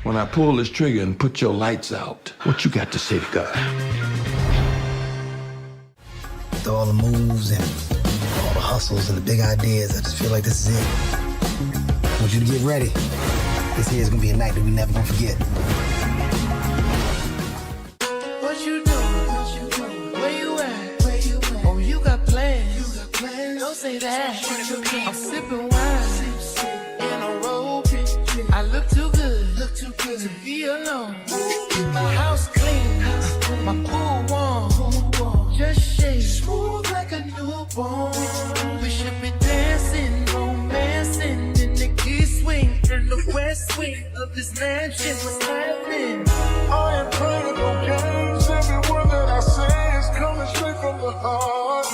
When I pull this trigger and put your lights out, what you got to say to God? With all the moves and all the hustles and the big ideas, I just feel like this is it. I want you to get ready. This here is gonna be a night that we never gonna forget. What you doing? Where you at? Oh, you got plans. Don't say that. I'm sipping wine in a robe. I look too good to be alone. My house clean, my pool warm. Just shake smooth like a newborn. We should be dancing, romancing in the east wing and the west wing of this mansion. What's happening? I ain't playing no games. Every word that I say is coming straight from the heart.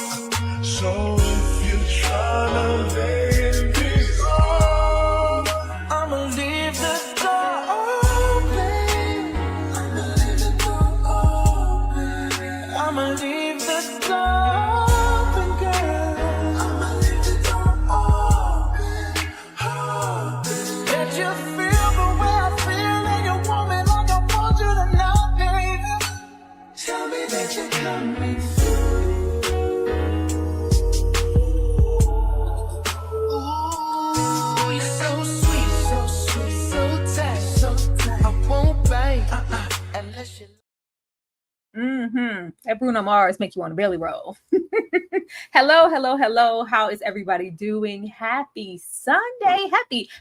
So if you're trying to lay this on, I'ma leave the door open. I'ma leave the door open. I'ma leave the door open, girl. I'ma leave the door open. Let you feel the way I feel, and you want me like I want you to know, baby. Tell me that you're coming through. Ooh, you're so sweet, so tight. I won't bite unless you. That Bruno Mars make you want to belly roll. Hello. How is everybody doing? Happy Sunday.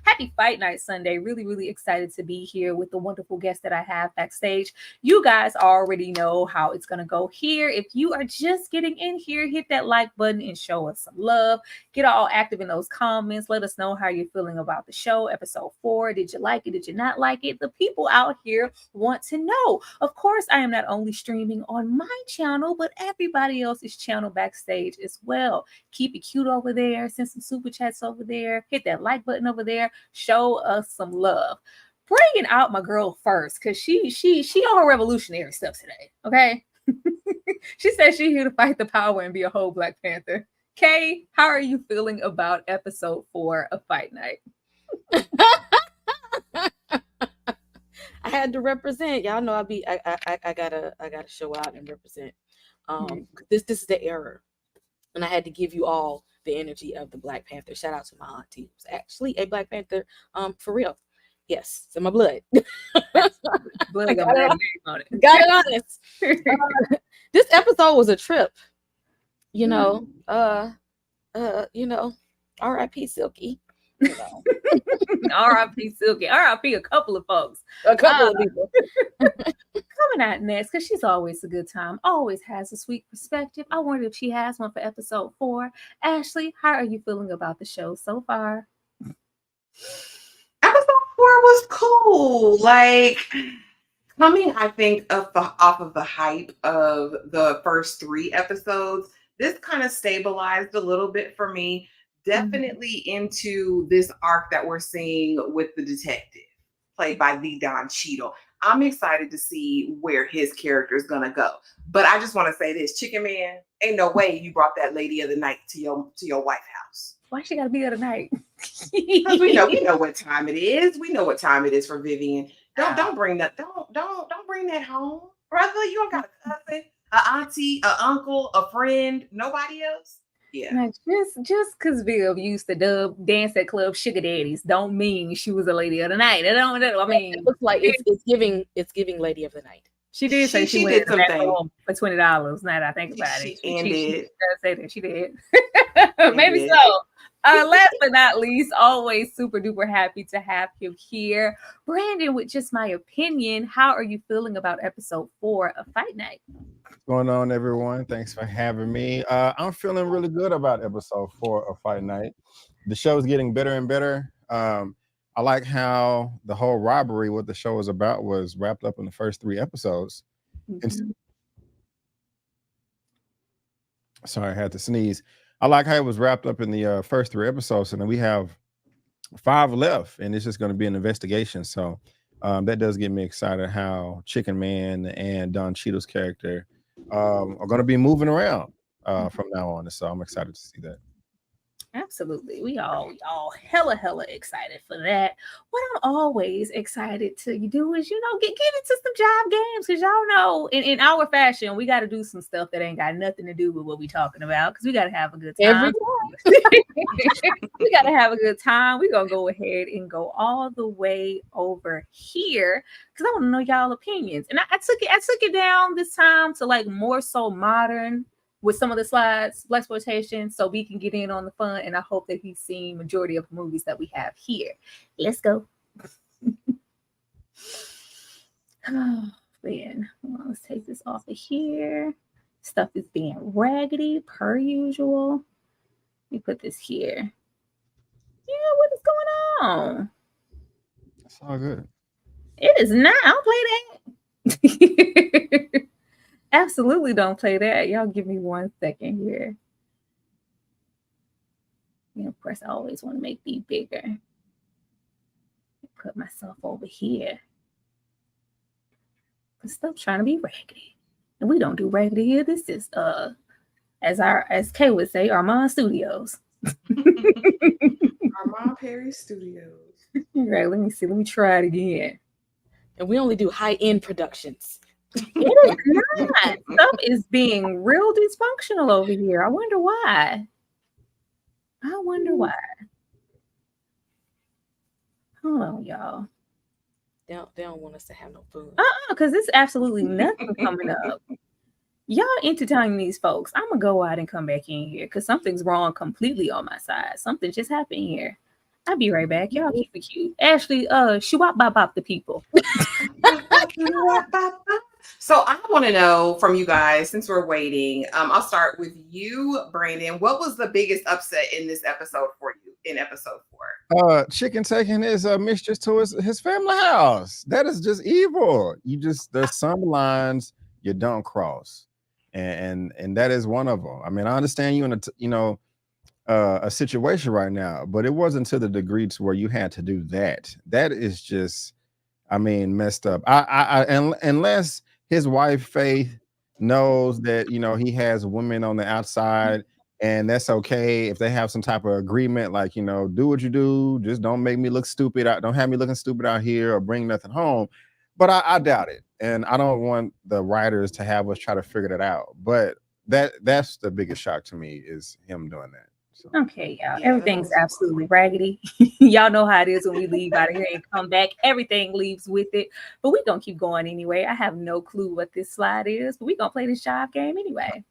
Happy Fight Night Sunday. Really excited to be here with the wonderful guest that I have backstage. You guys already know how it's going to go here. If you are just getting in here, hit that like button and show us some love. Get all active in those comments. Let us know how you're feeling about the show. Episode 4. Did you like it? Did you not like it? The people out here want to know. Of course, I am not only streaming on my channel, but everybody else's channel backstage as well. Keep it cute over there. Send some super chats over there. Hit that like button over there. Show us some love. Bringing out my girl first, because she on her revolutionary stuff today. Okay. She said she's here to fight the power and be a whole Black Panther. Kay, how are you feeling about episode 4 of Fight Night? I had to represent. Y'all know I gotta show out and represent. This is the era, and I had to give you all the energy of the Black Panther. Shout out to my auntie, who's actually a Black Panther, for real. Yes, it's in my blood. Blood got my name on it. Got it honest. This episode was a trip. You know, R.I.P. Silky. R.I.P. Silky. R.I.P. a couple of folks. A couple of people. Coming out next, because she's always a good time, always has a sweet perspective. I wonder if she has one for episode 4. Ashley, how are you feeling about the show so far? Episode 4 was cool. Like, coming, I think, off of the hype of the first 3 episodes, this kind of stabilized a little bit for me. Definitely into this arc that we're seeing with the detective, played by the Don Cheadle. I'm excited to see where his character is gonna go. But I just want to say this, Chicken Man, ain't no way you brought that lady of the night to your White House. Why she gotta be there tonight? Because we know what time it is. We know what time it is for Vivian. Don't bring that. Don't bring that home, brother. You don't got a cousin, an auntie, an uncle, a friend, nobody else. Yeah. Now, just because Viv used to dance at club sugar daddies don't mean she was a lady of the night. I mean, it looks like it's giving lady of the night. She did say she did something for $20. Now that I think about it, she does say that she did. Maybe so. Last but not least, always super duper happy to have you here, Brandon. With just my opinion, how are you feeling about episode 4 of Fight Night? What's going on, everyone? Thanks for having me. I'm feeling really good about episode 4 of Fight Night. The show's getting better and better. I like how the whole robbery, what the show was about, was wrapped up in the first 3 episodes. Sorry, I had to sneeze. I like how it was wrapped up in the first 3 episodes, and then we have 5 left, and it's just going to be an investigation. So that does get me excited how Chicken Man and Don Cheadle's character are going to be moving around from now on. So I'm excited to see that. Absolutely. We all hella excited for that. What I'm always excited to do is, get into some job games, because y'all know in our fashion, we got to do some stuff that ain't got nothing to do with what we talking about, because we got to have a good time. We got to have a good time. We're going to go ahead and go all the way over here, because I want to know y'all opinions. And I took it down this time to like more so modern with some of the slides, blaxploitation, so we can get in on the fun. And I hope that he's seen majority of the movies that we have here. Let's go. Oh, man. Well, let's take this off of here. Stuff is being raggedy per usual. Let me put this here. Yeah, what is going on? It's all good. It is not. I don't play that. Absolutely don't play that. Y'all give me 1 second here. Of course, I always want to make these bigger. Put myself over here. Stop trying to be raggedy. And we don't do raggedy here. This is as Kay would say, Armand Studios. Armand Perry Studios. Right, let me see. Let me try it again. And we only do high-end productions. It is not. Stuff is being real dysfunctional over here. I wonder why. Hold on, y'all. They don't want us to have no food. Because there's absolutely nothing coming up. Y'all entertaining these folks. I'm gonna go out and come back in here because something's wrong completely on my side. Something just happened here. I'll be right back. Y'all keep it cute. Ashley, shwap bop bop the people. So I want to know from you guys, since we're waiting, I'll start with you, Brandon. What was the biggest upset in this episode for you in episode 4? Chicken taking his mistress to his family house. That is just evil. There's some lines you don't cross, and that is one of them. I mean, I understand you in a situation right now, but it wasn't to the degree to where you had to do that. That is just, I mean, messed up. Unless his wife Faith knows that he has women on the outside, and that's okay if they have some type of agreement, like do what you do, just don't make me look stupid. Don't have me looking stupid out here or bring nothing home. But I doubt it, and I don't want the writers to have us try to figure that out. But that's the biggest shock to me is him doing that. So. Okay, y'all. Everything's absolutely raggedy. Y'all know how it is when we leave out of here and come back. Everything leaves with it. But we're going to keep going anyway. I have no clue what this slide is, but we're going to play this job game anyway.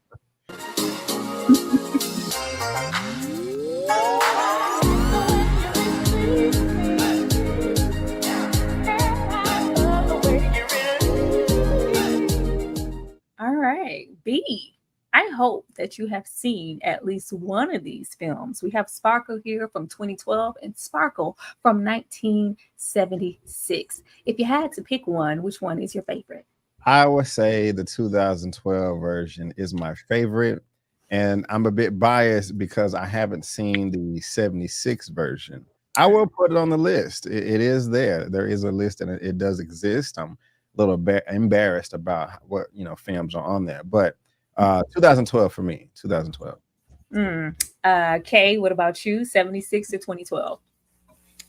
All right, B. I hope that you have seen at least one of these films. We have Sparkle here from 2012 and Sparkle from 1976. If you had to pick one, which one is your favorite? I would say the 2012 version is my favorite. And I'm a bit biased because I haven't seen the 76 version. I will put it on the list. It is there. There is a list and it does exist. I'm a little embarrassed about what films are on there. But 2012 for me. 2012. Kay, what about you? 76 to 2012.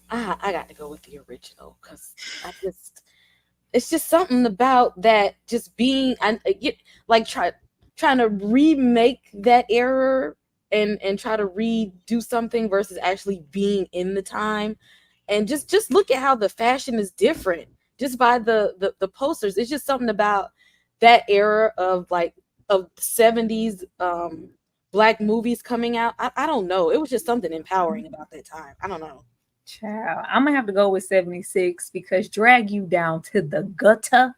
I got to go with the original because it's just something about that just being trying to remake that error and try to redo something versus actually being in the time. And just look at how the fashion is different just by the posters. It's just something about that era of 70s Black movies coming out. I don't know. It was just something empowering about that time. I don't know. Child, I'm gonna have to go with 76 because Drag You Down to the Gutter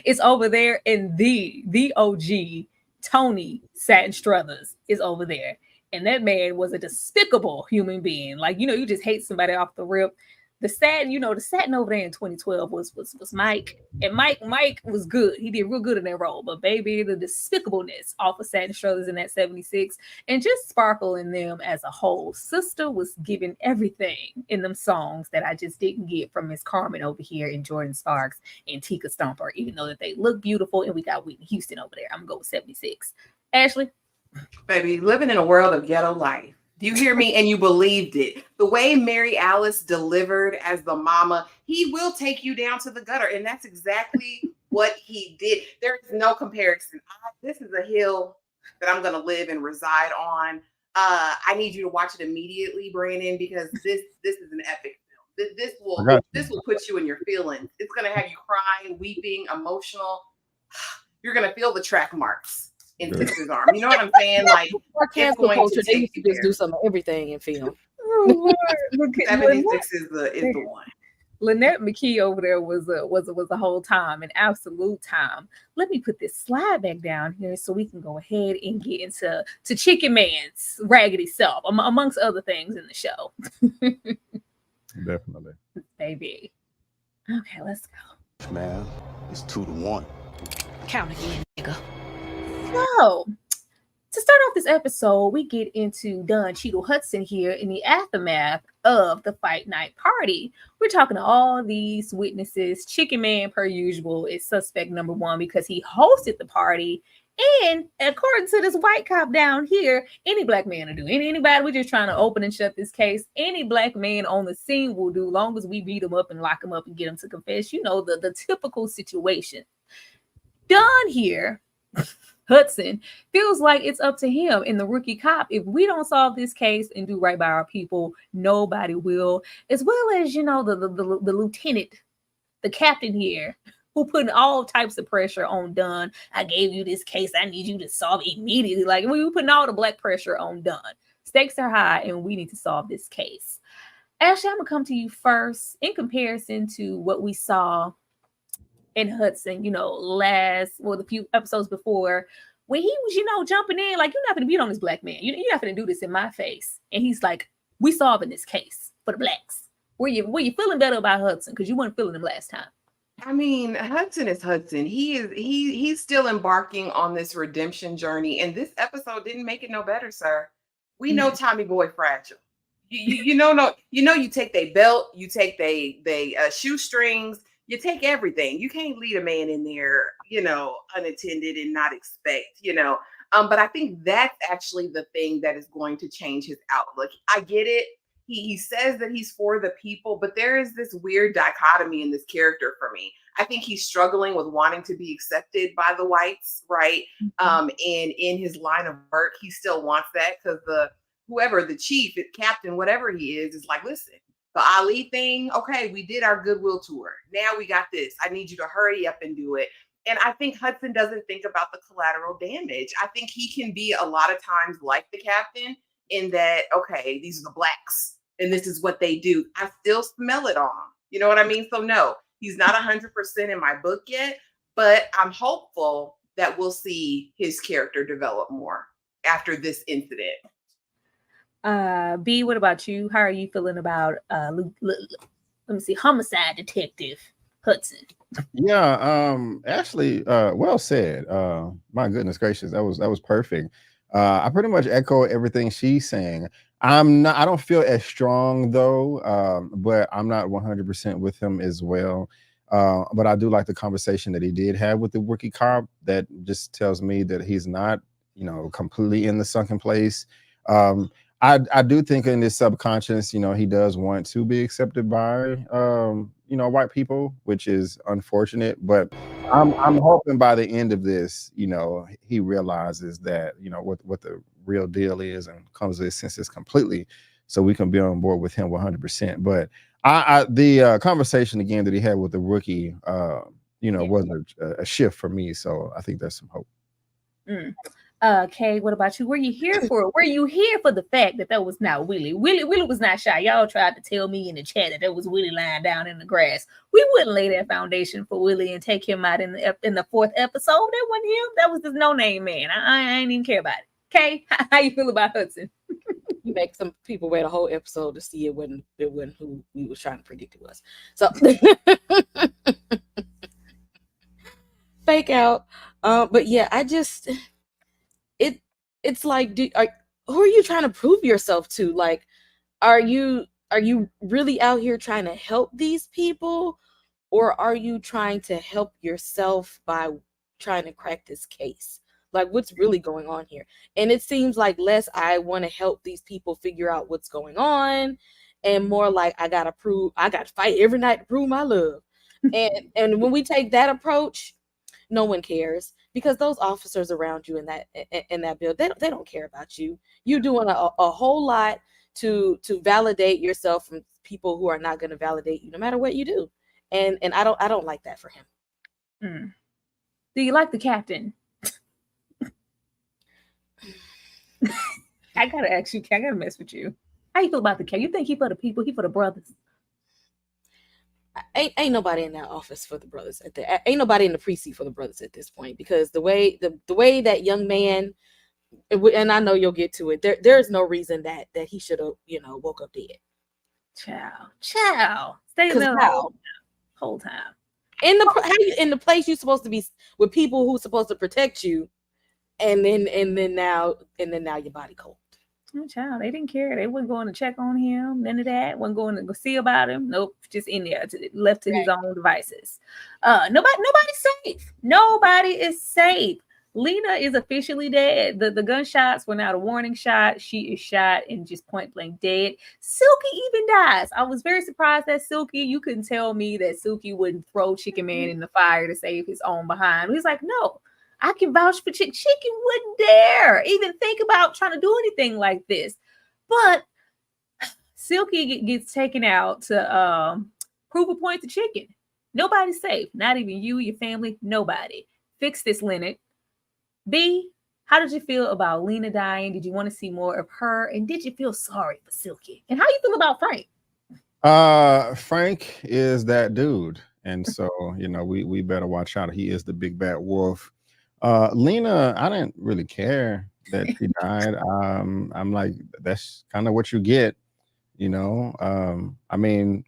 is over there, and the OG Tony Satin Struthers is over there. And that man was a despicable human being. You just hate somebody off the rip. The satin over there in 2012 was Mike. And Mike was good. He did real good in that role. But baby, the despicableness off of Satin Struthers in that 76 and just Sparkle in them as a whole. Sister was giving everything in them songs that I just didn't get from Miss Carmen over here and Jordan Sparks and Tika Stomper, even though that they look beautiful. And we got Whitney Houston over there. I'm going to go with 76. Ashley? Baby, living in a world of ghetto life. Do you hear me? And you believed it. The way Mary Alice delivered as the mama, he will take you down to the gutter. And that's exactly what he did. There is no comparison. This is a hill that I'm going to live and reside on. I need you to watch it immediately, Brandon, because this is an epic film. This will put you in your feelings. It's going to have you crying, weeping, emotional. You're going to feel the track marks in Sister's arm. You know what I'm saying? Like, Our it's cancel going culture, to they take used to you just there. do some of everything in film. Oh, Lord. Look at 76 is the one. Lynette McKee over there was a whole time, an absolute time. Let me put this slide back down here so we can go ahead and get into Chicken Man's raggedy self, amongst other things in the show. Definitely. Baby. Okay, let's go. Man, it's 2-1. Count again, nigga. So, to start off this episode, we get into Don Cheadle Hudson here in the aftermath of the fight night party. We're talking to all these witnesses. Chicken Man, per usual, is suspect number one because he hosted the party. And according to this white cop down here, any black man will do. Anybody, we're just trying to open and shut this case. Any black man on the scene will do, long as we beat him up and lock him up and get him to confess. You know, the typical situation. Don here, Hudson, feels like it's up to him and the rookie cop. If we don't solve this case and do right by our people, nobody will. As well as, you know, the lieutenant, the captain here, who putting all types of pressure on Dunn. I gave you this case. I need you to solve it immediately. Like, we were putting all the black pressure on Dunn. Stakes are high, and we need to solve this case. Ashley, I'm going to come to you first. In comparison to what we saw in Hudson, you know, the few episodes before, when he was, you know, jumping in, like, you're not going to beat on this black man. You're not going to do this in my face. And he's like, we solving this case for the blacks. Were you feeling better about Hudson? Because you weren't feeling him last time. I mean, Hudson is Hudson. He's still embarking on this redemption journey. And this episode didn't make it no better, sir. We know Tommy Boy fragile. You take their belt, you take they shoestrings, you take everything. You can't lead a man in there, you know, unattended and not expect, you know. But I think that's actually the thing that is going to change his outlook. I get it. He says that he's for the people, but there is this weird dichotomy in this character for me. I think he's struggling with wanting to be accepted by the whites, right? And in his line of work, he still wants that because the chief, the captain, whatever he is like, listen, the Ali thing, okay, we did our goodwill tour. Now we got this. I need you to hurry up and do it. And I think Hudson doesn't think about the collateral damage. I think he can be a lot of times like the captain in that, okay, these are the blacks and this is what they do. I still smell it on him. You know what I mean? So no, he's not 100% in my book yet, but I'm hopeful that we'll see his character develop more after this incident. B, what about you? How are you feeling about homicide detective Hudson? Yeah, Ashley, well said. My goodness gracious, that was perfect. I pretty much echo everything she's saying. I don't feel as strong though, but I'm not 100% with him as well. But I do like the conversation that he did have with the rookie cop. That just tells me that he's not, you know, completely in the sunken place. I do think in his subconscious, you know, he does want to be accepted by, you know, white people, which is unfortunate. But I'm hoping by the end of this, you know, he realizes that, you know, what the real deal is and comes to his senses completely, so we can be on board with him 100%. But the conversation again that he had with the rookie, you know, was a shift for me. So I think there's some hope. Kay, what about you? Were you here for the fact that was not Willie? Willie was not shot. Y'all tried to tell me in the chat that was Willie lying down in the grass. We wouldn't lay that foundation for Willie and take him out in the fourth episode. That wasn't him. That was this no-name man. I ain't even care about it. Kay, how you feel about Hudson? You make some people wait a whole episode to see it wasn't who we was trying to predict it was. So fake out. But yeah, I just it's like, who are you trying to prove yourself to? Like, are you really out here trying to help these people, or are you trying to help yourself by trying to crack this case? Like, what's really going on here? And it seems like less I want to help these people figure out what's going on, and more like I got to fight every night to prove my love. And when we take that approach, no one cares, because those officers around you in that build, they don't care about you. You're doing a whole lot to validate yourself from people who are not going to validate you no matter what you do. And I don't like that for him. Do you like the captain? I gotta ask you, I gotta mess with you. How you feel about the captain? You think he for the people, he for the brothers? Ain't nobody in that office for the brothers ain't nobody in the precinct for the brothers at this point, because the way that young man, and I know you'll get to it, there's no reason that he should have, woke up dead. Ciao. Stay there the whole time. In the place you're supposed to be with people who's supposed to protect you, and then now your body cold. Oh, child, they didn't care. They wasn't going to check on him. None of that. Wasn't going to go see about him. Nope, just in there, left to his own devices. Nobody's safe. Nobody is safe. Lena is officially dead. The gunshots were not a warning shot. She is shot and just point blank dead. Silky even dies. I was very surprised that Silky, you couldn't tell me that Silky wouldn't throw Chicken Man in the fire to save his own behind. He's like, no, I can vouch for Chicken. Chicken wouldn't dare even think about trying to do anything like this. But Silky gets taken out to prove a point to Chicken. Nobody's safe. Not even you, your family, nobody. Fix this, Leonard. B, how did you feel about Lena dying? Did you want to see more of her? And did you feel sorry for Silky? And how you feel about Frank? Frank is that dude. And so, we better watch out. He is the big bad wolf. Lena, I didn't really care that she died. I'm like, that's kind of what you get, I mean,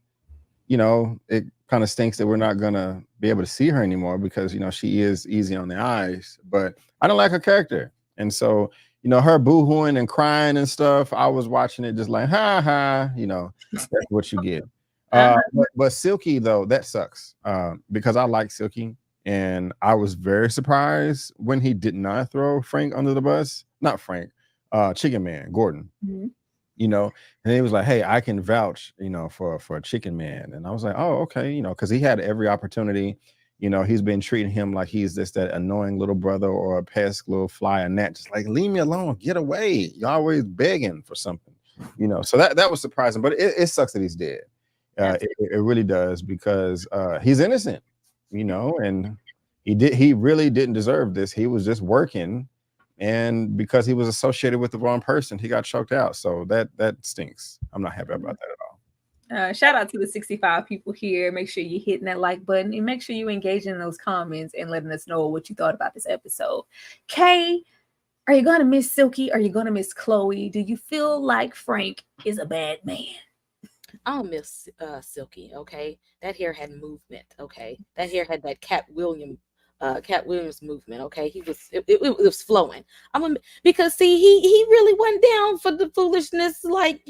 it kind of stinks that we're not gonna be able to see her anymore, because she is easy on the eyes, but I don't like her character. And so her boo-hooing and crying and stuff, I was watching it just like, ha ha, that's what you get. But Silky, though, that sucks, because I like Silky, and I was very surprised when he did not throw Frank under the bus. Not Frank, Chicken Man, Gordon. Mm-hmm. And he was like, hey, I can vouch, for a Chicken Man. And I was like, oh, okay, because he had every opportunity. He's been treating him like he's just that annoying little brother or a pest little fly or gnat, just like, leave me alone, get away. You're always begging for something, So that was surprising, but it sucks that he's dead. It really does, because he's innocent, and he really didn't deserve this. He was just working. And because he was associated with the wrong person, he got choked out. So that stinks. I'm not happy about that at all. Shout out to the 65 people here. Make sure you're hitting that like button, and make sure you engage in those comments and letting us know what you thought about this episode. Kay, are you going to miss Silky? Are you going to miss Chloe? Do you feel like Frank is a bad man? I'll miss Silky, okay? That hair had movement, okay? That hair had that Cat Williams movement, okay? It was flowing. Because see, he really went down for the foolishness, like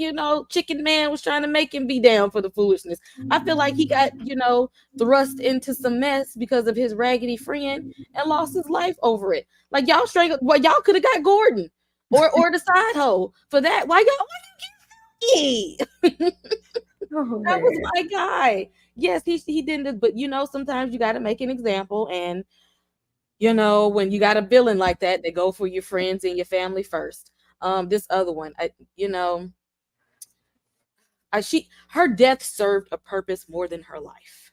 Chicken Man was trying to make him be down for the foolishness. I feel like he got thrust into some mess because of his raggedy friend and lost his life over it. Like, y'all y'all could have got Gordon or the side hoe for that. Why you get Silky? That was my guy. Yes, he didn't, but sometimes you got to make an example, and when you got a villain like that, they go for your friends and your family first. This other one, her death served a purpose more than her life.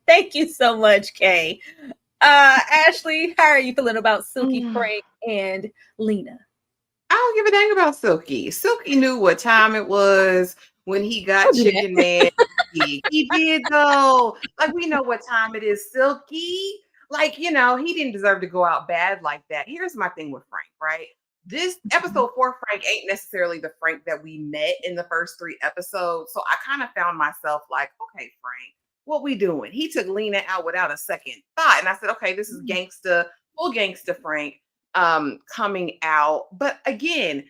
Thank you so much, Kay. Ashley, how are you feeling about Silky, Frank, and Lena? I don't give a dang about Silky. Silky knew what time it was when he got Chicken Man. He did, though. Like, we know what time it is, Silky. Like, he didn't deserve to go out bad like that. Here's my thing with Frank, right? This episode 4 Frank ain't necessarily the Frank that we met in the first 3 episodes. So I kind of found myself like, okay, Frank, what we doing? He took Lena out without a second thought. And I said, okay, this is full gangsta Frank coming out. But again,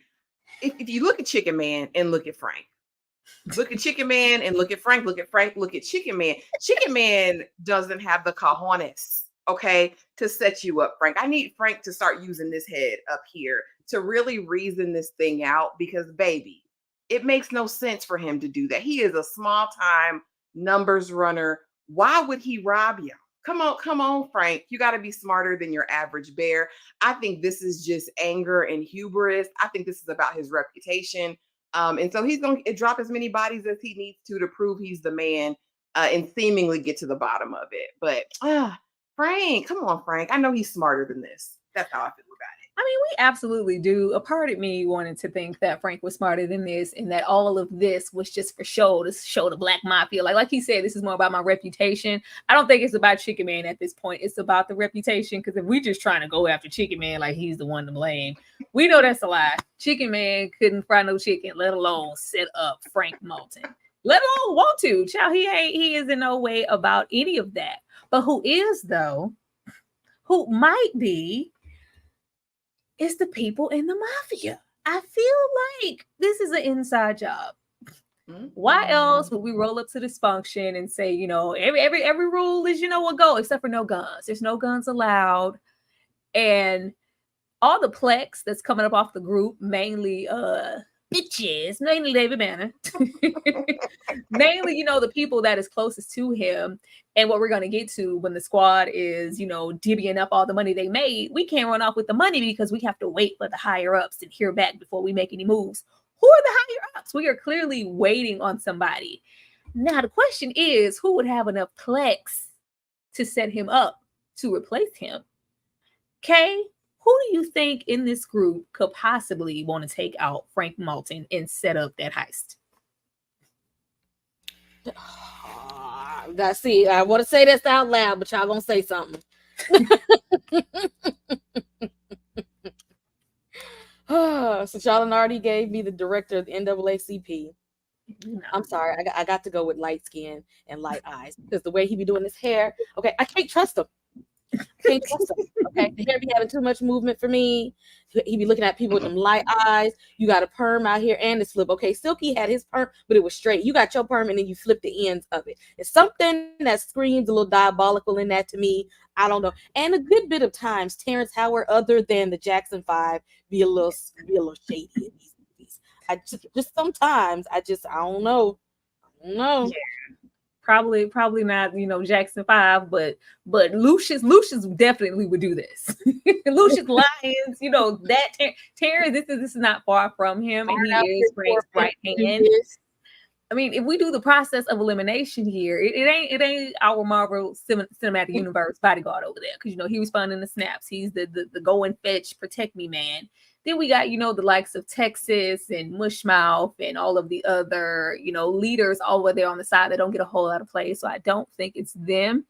if you look at Chicken Man and look at Frank, look at Chicken Man and look at Frank, look at Chicken Man. Chicken Man doesn't have the cojones okay, to set you up, Frank. I need Frank to start using this head up here to really reason this thing out because, baby, it makes no sense for him to do that. He is a small time numbers runner. Why would he rob you? Come on, Frank. You got to be smarter than your average bear. I think this is just anger and hubris. I think this is about his reputation. And so he's going to drop as many bodies as he needs to prove he's the man and seemingly get to the bottom of it. But Frank, come on, Frank. I know he's smarter than this. That's how I feel about it. I mean, we absolutely do. A part of me wanted to think that Frank was smarter than this and that all of this was just for show, to show the Black Mafia. Like he said, this is more about my reputation. I don't think it's about Chicken Man at this point. It's about the reputation, because if we just trying to go after Chicken Man like he's the one to blame, we know that's a lie. Chicken Man couldn't fry no chicken, let alone set up Frank Moulton. Let alone want to. Child, he is in no way about any of that. But who is, though, who might be, is the people in the mafia. I feel like this is an inside job. Why else would we roll up to this function and say, you know, every rule is, you know what, go, except for no guns. There's no guns allowed. And all the plex that's coming up off the group, mainly bitches, mainly David Banner, mainly, you know, the people that is closest to him. And what we're going to get to when the squad is, you know, divvying up all the money they made, we can't run off with the money because we have to wait for the higher ups and hear back before we make any moves. Who are the higher ups? We are clearly waiting on somebody. Now, the question is, who would have enough plex to set him up to replace him? Kay, who do you think in this group could possibly want to take out Frank Moulton and set up that heist? See, I want to say this out loud, but y'all gonna say something. So y'all already gave me the director of the NAACP. I'm sorry, I got to go with light skin and light eyes because the way he be doing his hair, okay, I can't trust him. Can't trust him. Okay, the hair be having too much movement for me. He be looking at people with them light eyes. You got a perm out here and it's flip. Okay, Silky had his perm, but it was straight. You got your perm and then you flip the ends of it. It's something that screams a little diabolical in that to me. I don't know. And a good bit of times, Terrence Howard, other than the Jackson 5, be a little shady in these movies. I just sometimes I don't know. Yeah. Probably not, you know, Jackson 5, but Lucius definitely would do this. Lucius Lyons, you know, that Terrence, this is not far from him, and he is Frank's right hand. I mean, if we do the process of elimination here, it ain't our Marvel Cinematic Universe bodyguard over there, because you know he was funding the snaps. He's the go and fetch, protect me man. Then we got, you know, the likes of Texas and Mushmouth and all of the other, you know, leaders over there on the side that don't get a whole lot of play. So I don't think it's them.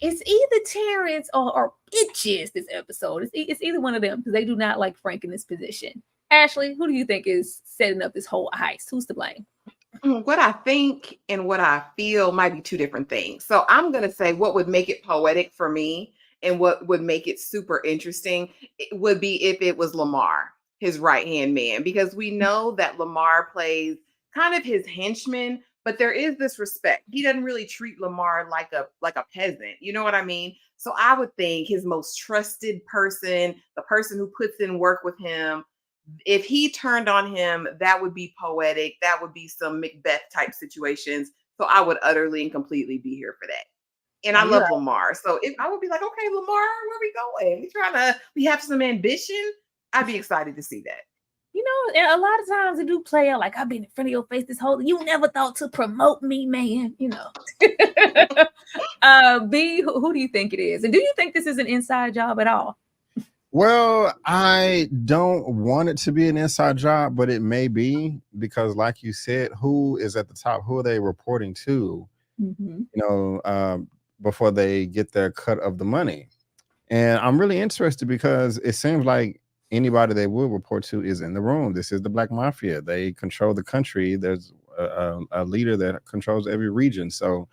It's either Terrence or bitches this episode. It's either one of them, because they do not like Frank in this position. Ashley, who do you think is setting up this whole heist? Who's to blame? What I think and what I feel might be two different things. So I'm going to say what would make it poetic for me and what would make it super interesting it would be if it was Lamar, his right-hand man, because we know that Lamar plays kind of his henchman, but there is this respect. He doesn't really treat Lamar like a peasant. You know what I mean? So I would think his most trusted person, the person who puts in work with him, if he turned on him, that would be poetic. That would be some Macbeth type situations. So I would utterly and completely be here for that. And I love Lamar. So if I would be like, okay, Lamar, where we going? We have some ambition. I'd be excited to see that. You know, and a lot of times it do play out like, I've been in front of your face this whole, you never thought to promote me, man, you know. B, who do you think it is? And do you think this is an inside job at all? Well, I don't want it to be an inside job, but it may be, because like you said, who is at the top? Who are they reporting to? Mm-hmm. You know, before they get their cut of the money. And I'm really interested because it seems like anybody they will report to is in the room. This is the Black Mafia. They control the country. There's a leader that controls every region. So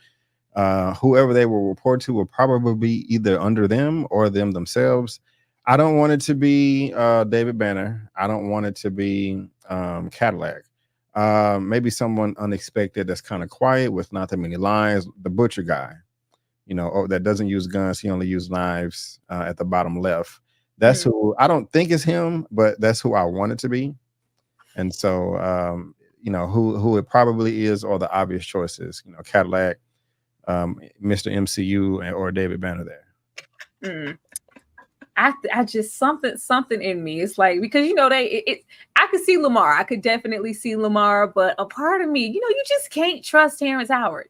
whoever they will report to will probably be either under them or them themselves. I don't want it to be David Banner. I don't want it to be Cadillac. Maybe someone unexpected that's kind of quiet with not that many lines. The butcher guy. that doesn't use guns. He only used knives at the bottom left. That's who I don't think is him, but that's who I want it to be. And so, who it probably is, or the obvious choices, Cadillac, Mr. MCU, or David Banner there. I just something in me. It's like, because I could see Lamar. I could definitely see Lamar, but a part of me, you just can't trust Terrence Howard.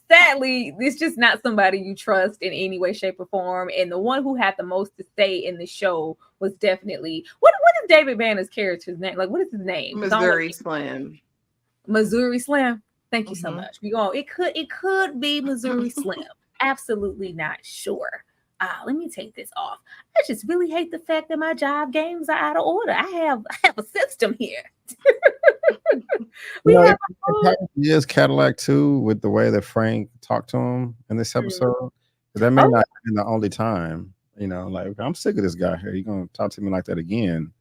Sadly, it's just not somebody you trust in any way, shape, or form. And the one who had the most to say in the show was definitely what is David Banner's character's name? Like, what is his name? Missouri Slim. Missouri Slim. Thank you so much. It could be Missouri Slim. Absolutely not sure. Let me take this off. I just really hate the fact that my job games are out of order. I have a system here. It is Cadillac too, with the way that Frank talked to him in this episode. That may not be the only time. Like, I'm sick of this guy here. You're gonna talk to me like that again.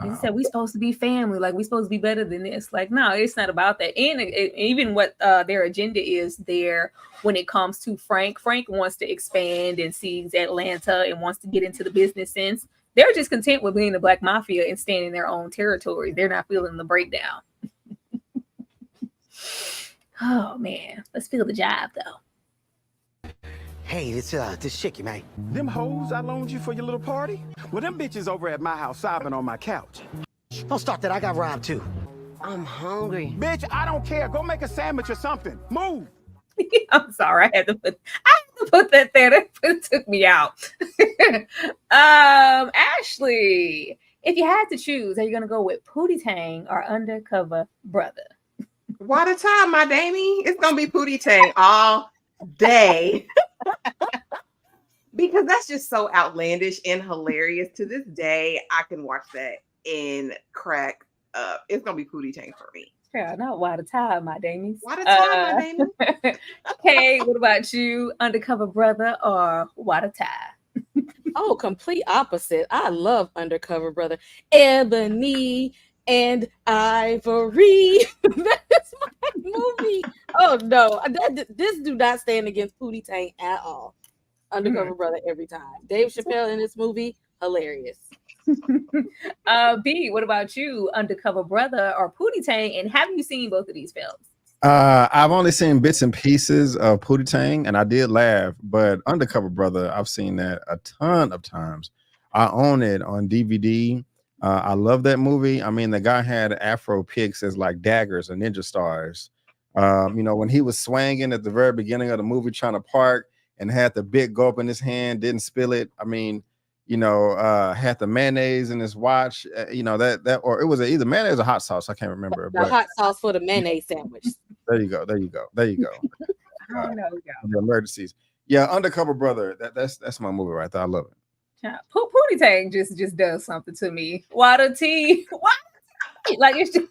He said, we supposed to be family. Like, we supposed to be better than this. Like, no, it's not about that. And even what their agenda is there when it comes to Frank. Frank wants to expand and sees Atlanta and wants to get into the business sense. They're just content with being the Black Mafia and staying in their own territory. They're not feeling the breakdown. Oh, man. Let's feel the jive, though. Hey, this chick, man. Them hoes I loaned you for your little party? Well, them bitches over at my house sobbing on my couch. Don't start that. I got robbed, too. I'm hungry. Bitch, I don't care. Go make a sandwich or something. Move. I'm sorry. I had to put that there. It took me out. Ashley, if you had to choose, are you going to go with Pootie Tang or Undercover Brother? Water time, my Damie. It's going to be Pootie Tang all day. Because that's just so outlandish and hilarious. To this day, I can watch that and crack up. It's going to be Pootie Tang for me. Yeah, not Water Time, my Damies. Water time, my Damie. Okay, what about you? Undercover Brother or Water Time? Oh, complete opposite. I love Undercover Brother. Ebony and Ivory. That's my movie. Oh no, this do not stand against Pootie Tang at all. Undercover Brother every time. Dave Chappelle in this movie, hilarious. B, what about you? Undercover Brother or Pootie Tang? And have you seen both of these films? I've only seen bits and pieces of Pootie Tang, and I did laugh. But Undercover Brother, I've seen that a ton of times. I own it on DVD. I love that movie. I mean, the guy had Afro picks as like daggers or ninja stars. When he was swinging at the very beginning of the movie, trying to park, and had the big gulp in his hand, didn't spill it. I mean, had the mayonnaise in his watch. Or it was either mayonnaise or hot sauce. I can't remember. The hot sauce for the mayonnaise sandwich. There you go. Oh no, the emergencies. Yeah, Undercover Brother. That's my movie right there. I love it. Yeah, Pootie Tang just does something to me. Water tea. Like it's just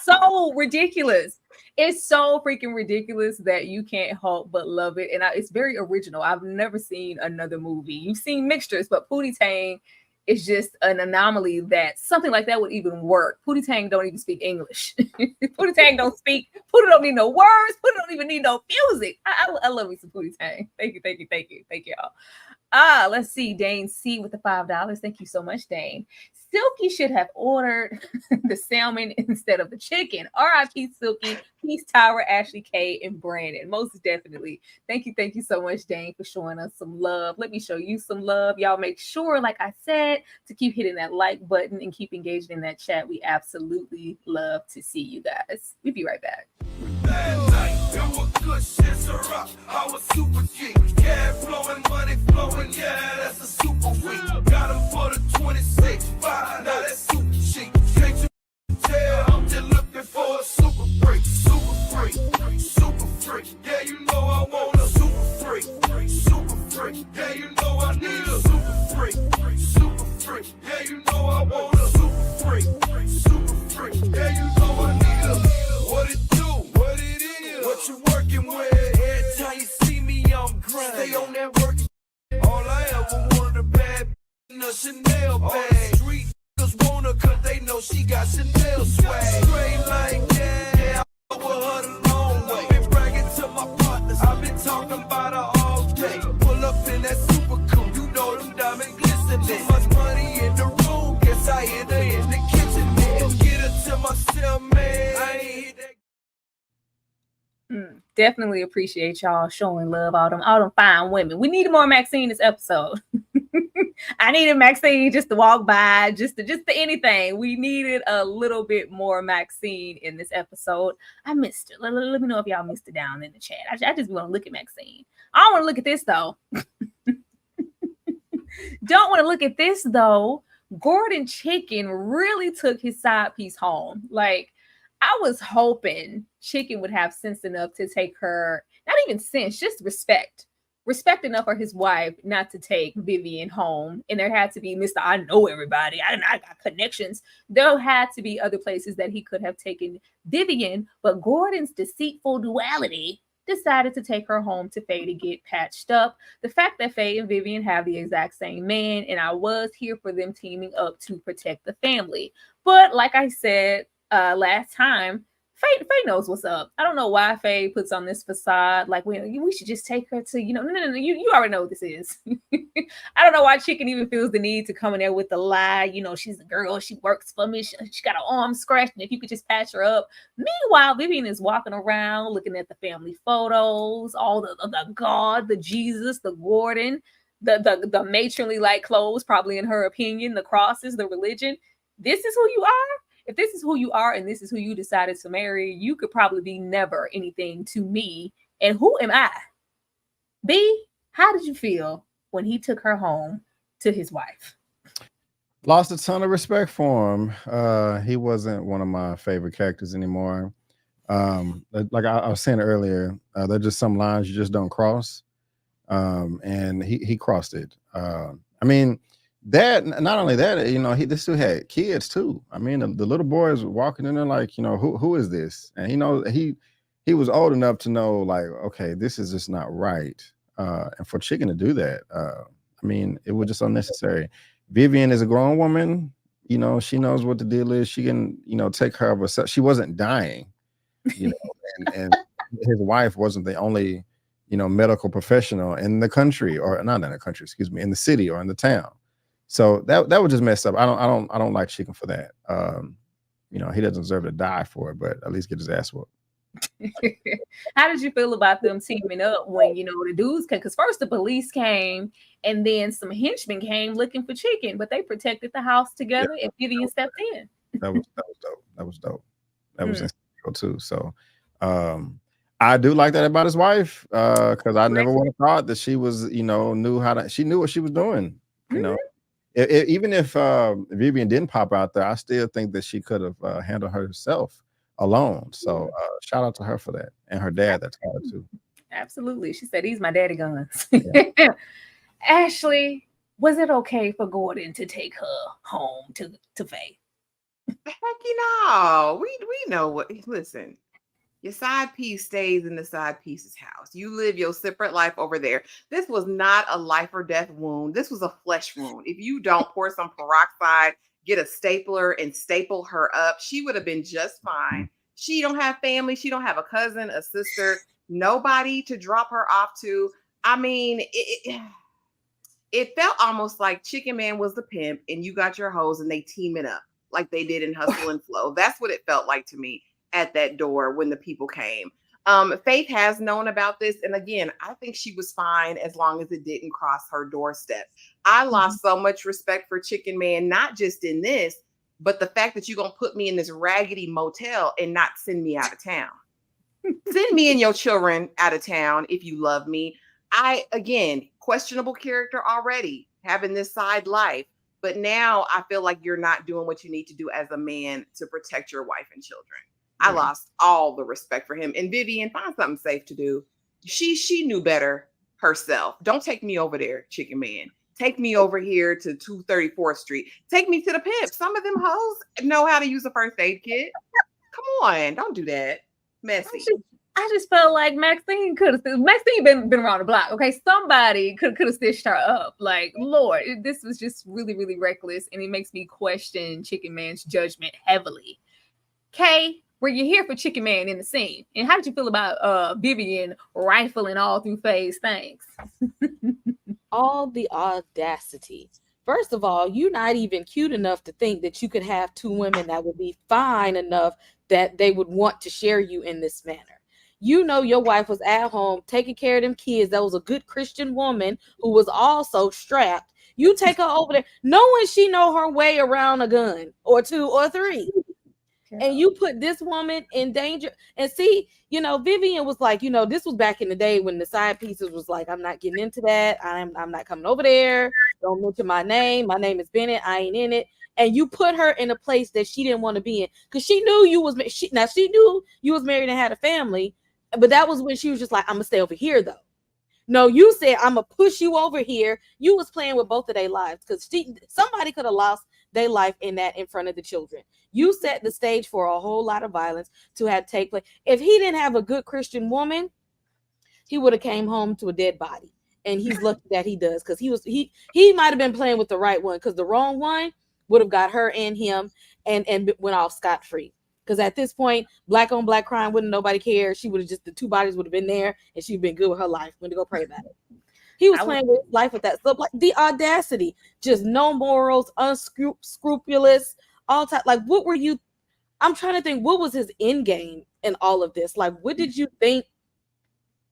so ridiculous. It's so freaking ridiculous that you can't help but love it. And it's very original. I've never seen another movie. You've seen mixtures, but Pootie Tang is just an anomaly that something like that would even work. Pootie Tang don't even speak English. Pootie Tang don't speak. Pootie don't need no words. Pootie don't even need no music. I love me some Pootie Tang. Thank you, y'all. Let's see. Dane C with the $5. Thank you so much, Dane. Silky should have ordered the salmon instead of the chicken. R.I.P. Silky. Peace, Tyra, Ashley, K, and Brandon. Most definitely. Thank you so much, Dane, for showing us some love. Let me show you some love. Y'all make sure, like I said, to keep hitting that like button and keep engaged in that chat. We absolutely love to see you guys. We'll be right back. I was super G. Cash flowing, money flowing, yeah, that's a super week. Got him for the 26.5, now that's super cheap. Can't you tell? I'm just looking for a super freak, super freak, super freak. Yeah, you know I want a super freak, super freak. Yeah, you know I need a super freak, super freak. Yeah, you know I want a super freak, super freak. Yeah, you know I need a. What it do? What it is? What you working with? Every time you see me, I'm grinding. Stay on that work. All I ever wanted a bad a Chanel bag. Street niggas want her cause they know she got Chanel swag. Straight like that, yeah, I with her the long way. Been bragging to my partners, I've been talking Definitely appreciate y'all showing love, all them fine women. We needed more Maxine this episode. I needed Maxine just to walk by, just to anything. We needed a little bit more Maxine in this episode. I missed her. Let me know if y'all missed it down in the chat. I just want to look at Maxine. I don't want to look at this though. Don't want to look at this though. Gordon Chicken really took his side piece home. Like, I was hoping Chicken would have sense enough to take her, not even sense, just respect enough for his wife not to take Vivian home. And there had to be Mr. I know everybody. I got connections. There had to be other places that he could have taken Vivian, but Gordon's deceitful duality decided to take her home to Faye to get patched up. The fact that Faye and Vivian have the exact same man, and I was here for them teaming up to protect the family. But like I said last time, Faye knows what's up. I don't know why Faye puts on this facade like we should just take her to, no, you already know what this is. I don't know why Chicken even feels the need to come in there with the lie. She's a girl, she works for me, she got her arm scratched, and if you could just patch her up. Meanwhile, Vivian is walking around looking at the family photos, all the God, the Jesus, the Gordon, the matronly like clothes, probably in her opinion, the crosses, the religion. This is who you are. If this is who you are and this is who you decided to marry, you could probably be never anything to me. And who am I? B, how did you feel when he took her home to his wife? Lost a ton of respect for him. He wasn't one of my favorite characters anymore. Like I was saying earlier, there's just some lines you just don't cross. And he crossed it. I mean, that not only that, this dude had kids too. I mean, the little boys were walking in there like, who is this? And he was old enough to know, like, okay, this is just not right. And for Chicken to do that, I mean, it was just unnecessary. Vivian is a grown woman. She knows what the deal is. She can, take care of herself. She wasn't dying, and his wife wasn't the only, medical professional in the country, or not in the country, excuse me, in the city or in the town. So that was just messed up. I don't like Chicken for that. He doesn't deserve to die for it, but at least get his ass whooped. How did you feel about them teaming up when the dudes came? Because first the police came, and then some henchmen came looking for Chicken, but they protected the house together, and Vivian stepped in. That was dope. That was dope. That was insightful too. So I do like that about his wife, because I never would have thought that she was, she knew what she was doing. Even if Vivian didn't pop out there, I still think that she could have handled herself alone. So shout out to her for that, and her dad. That's her too. Absolutely. She said, "These my daddy guns." Yeah. Ashley, was it okay for Gordon to take her home to Faye? Heck, we know what. Listen, your side piece stays in the side piece's house. You live your separate life over there. This was not a life or death wound. This was a flesh wound. If you don't pour some peroxide, get a stapler and staple her up, she would have been just fine. She don't have family. She don't have a cousin, a sister, nobody to drop her off to. I mean, it felt almost like Chicken Man was the pimp and you got your hoes and they team it up like they did in Hustle and Flow. That's what it felt like to me at that door when the people came. Faith has known about this. And again, I think she was fine as long as it didn't cross her doorstep. I lost so much respect for Chicken Man, not just in this, but the fact that you're going to put me in this raggedy motel and not send me out of town. Send me and your children out of town if you love me. Again, questionable character already, having this side life. But now I feel like you're not doing what you need to do as a man to protect your wife and children. I lost all the respect for him. And Vivian, find something safe to do. She knew better herself. Don't take me over there, Chicken Man. Take me over here to 234th Street. Take me to the pimp. Some of them hoes know how to use a first aid kit. Come on, don't do that. Messy. I just felt like Maxine been around the block. Okay, somebody could have stitched her up. Like, Lord, this was just really, really reckless, and it makes me question Chicken Man's judgment heavily. Kay, were you here for Chicken Man in the scene? And how did you feel about Vivian rifling all through Faye's things? All the audacity. First of all, you're not even cute enough to think that you could have two women that would be fine enough that they would want to share you in this manner. You know your wife was at home taking care of them kids. That was a good Christian woman who was also strapped. You take her over there, knowing she know her way around a gun or 2 or 3. And you put this woman in danger. And see, you know, Vivian was like, you know, this was back in the day when the side pieces was like, I'm not getting into that. I'm not coming over there. Don't mention my name. My name is Bennett. I ain't in it. And you put her in a place that she didn't want to be in because she knew you was she knew you was married and had a family, but that was when she was just like, I'm gonna stay over here though. No, you said I'm gonna push you over here. You was playing with both of their lives because somebody could have lost their life in front of the children. You set the stage for a whole lot of violence to have take place. If he didn't have a good Christian woman, he would have came home to a dead body. And he's lucky that he does because he might have been playing with the right one because the wrong one would have got her and him and went off scot-free. Because at this point, black on black crime wouldn't nobody care. She would have just, the 2 bodies would have been there and she'd been good with her life. Went to go pray about it. He was playing with life with that stuff, like the audacity, just no morals, unscrupulous, all time. Like, what were you? I'm trying to think, what was his end game in all of this? Like, what did you think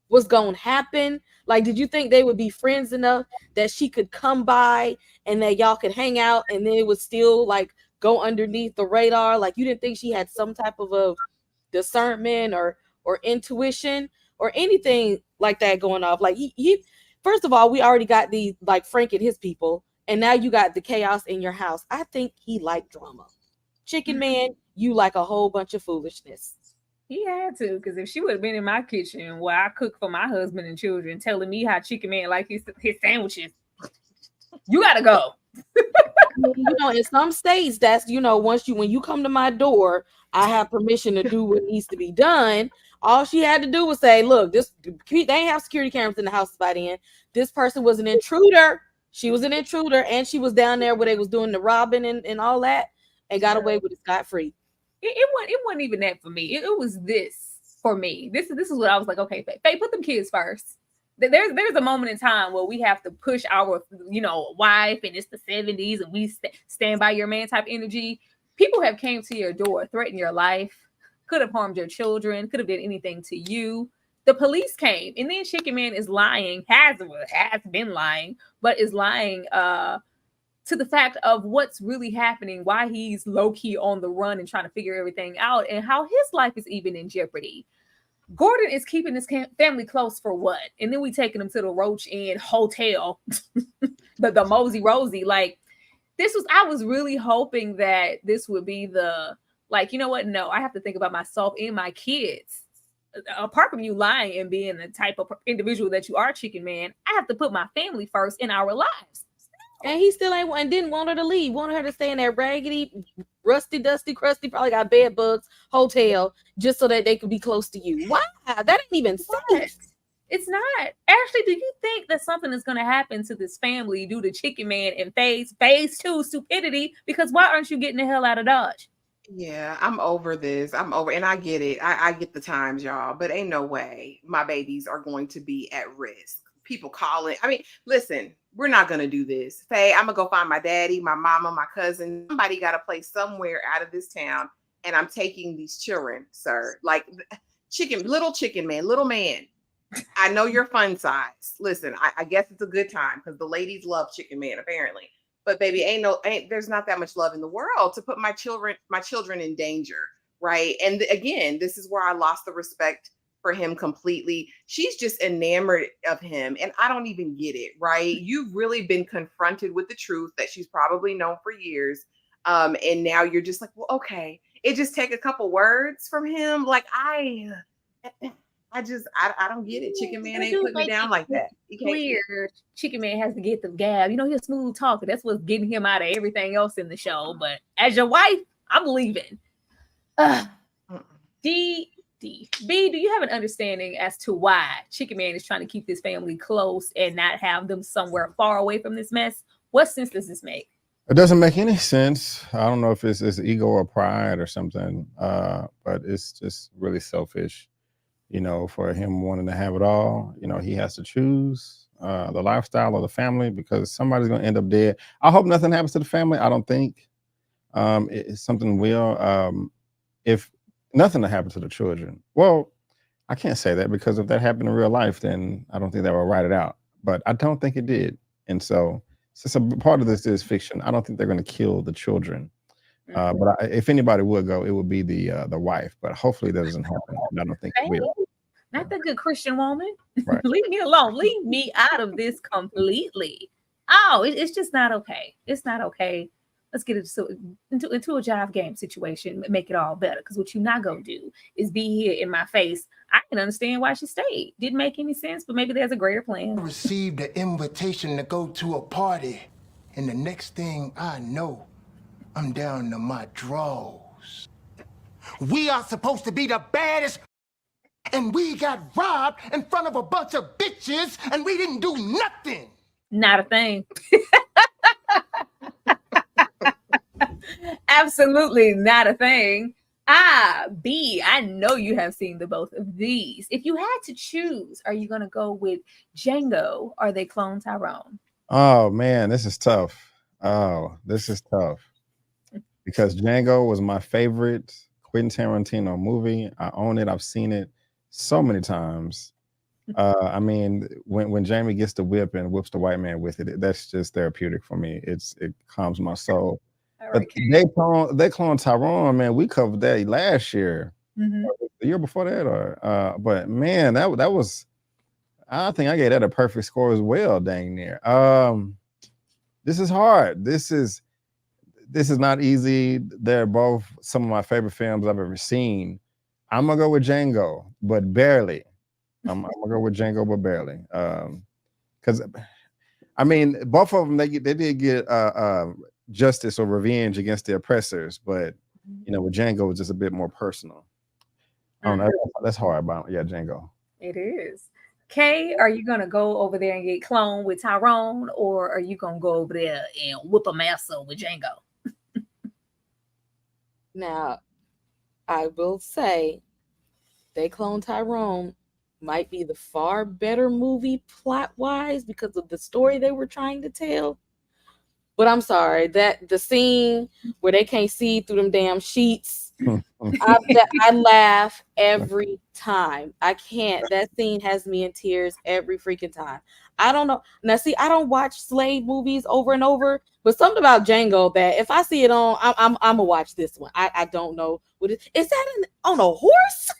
was going to happen? Like, did you think they would be friends enough that she could come by and that y'all could hang out and then it would still like go underneath the radar? Like, you didn't think she had some type of a discernment or intuition or anything like that going off? Like, he first of all, we already got the like Frank and his people, and now you got the chaos in your house. I think he liked drama. Chicken Man, you like a whole bunch of foolishness. He had to, because if she would have been in my kitchen where I cook for my husband and children, telling me how Chicken Man like his sandwiches, you gotta go. You know, in some states, that's, you know, when you come to my door, I have permission to do what needs to be done. All she had to do was say, look, they ain't have security cameras in the house by then. This person was an intruder. She was an intruder, and she was down there where they was doing the robbing and all that, and got away with it scot-free. It wasn't even that for me. It was this for me. This is what I was like, okay, Faye, put them kids first. There's a moment in time where we have to push our, you know, wife, and it's the 70s, and we stand by your man type energy. People have came to your door, threatened your life, could have harmed your children, could have done anything to you. The police came, and then Chicken Man is lying, has been lying, but is lying to the fact of what's really happening, why he's low-key on the run and trying to figure everything out, and how his life is even in jeopardy. Gordon is keeping his family close for what? And then we taking him to the Roach Inn Hotel, the Mosey Rosie. Like, I was really hoping that this would be the, like, you know what? No, I have to think about myself and my kids. Apart from you lying and being the type of individual that you are, Chicken Man, I have to put my family first in our lives. And he still ain't and didn't want her to leave. Wanted her to stay in that raggedy, rusty, dusty, crusty, probably got bed bugs hotel just so that they could be close to you. Why? That ain't even safe. It's not. Ashley, do you think that something is going to happen to this family due to Chicken Man and phase 2 stupidity? Because why aren't you getting the hell out of Dodge? Yeah, I'm over this. I'm over, and I get it. I get the times, y'all, but ain't no way my babies are going to be at risk. People calling. I mean, listen, we're not going to do this. Faye, I'm going to go find my daddy, my mama, my cousin. Somebody got to play somewhere out of this town, and I'm taking these children, sir. Like, little Chicken Man, little man. I know you're fun size. Listen, I guess it's a good time because the ladies love Chicken Man, apparently. But baby, there's not that much love in the world to put my children in danger, right? And again, this is where I lost the respect for him completely. She's just enamored of him, and I don't even get it, right? You've really been confronted with the truth that she's probably known for years, and now you're just like, well, okay. It just take a couple words from him. Like, I don't get it. Chicken Man ain't putting me down like that. Clear. Chicken Man has to get the gab. You know, he's a smooth talker. That's what's getting him out of everything else in the show. But as your wife, I'm leaving. B, do you have an understanding as to why Chicken Man is trying to keep this family close and not have them somewhere far away from this mess? What sense does this make? It doesn't make any sense. I don't know if it's ego or pride or something, but it's just really selfish. You know, for him wanting to have it all, you know, he has to choose the lifestyle or the family because somebody's going to end up dead. I hope nothing happens to the family. I don't think something will. If nothing to happen to the children. Well, I can't say that because if that happened in real life, then I don't think they will write it out. But I don't think it did. And so since a part of this is fiction, I don't think they're going to kill the children. But if anybody would go, it would be the wife. But hopefully that doesn't happen. And I don't think it will. Not the good Christian woman. Right. Leave me alone. Leave me out of this completely. Oh, it's just not okay. It's not okay. Let's get it into a job game situation, make it all better. Because what you're not gonna do is be here in my face. I can understand why she stayed. Didn't make any sense, but maybe there's a greater plan. I received an invitation to go to a party, and the next thing I know, I'm down to my drawers. We are supposed to be the baddest, and we got robbed in front of a bunch of bitches, and we didn't do nothing. Not a thing. Absolutely not a thing. B, I know you have seen the both of these. If you had to choose, are you going to go with Django or they clone Tyrone? Oh, man, this is tough. Because Django was my favorite Quentin Tarantino movie. I own it. I've seen it so many times. I mean, when Jamie gets the whip and whips the white man with it, that's just therapeutic for me. It calms my soul. But they clone Tyrone, man. We covered that last year, the year before that, but man, that was. I think I gave that a perfect score as well. Dang near. This is hard. This is not easy. They're both some of my favorite films I've ever seen. I'm gonna go with Django, but barely. I'm gonna go with Django, but barely. Because I mean, both of them they did get justice or revenge against the oppressors, but you know, with Django, it's just a bit more personal. I don't know. That's hard, but yeah, Django. It is. Kay, are you gonna go over there and get cloned with Tyrone, or are you gonna go over there and whoop a massa with Django? Now, I will say, They Clone Tyrone might be the far better movie plot-wise because of the story they were trying to tell. But I'm sorry, that the scene where they can't see through them damn sheets, I laugh every time. I can't. That scene has me in tears every freaking time. I don't know. Now, see, I don't watch slave movies over and over, but something about Django that if I see it on, I'm gonna watch this one. I don't know what it is. That on a horse?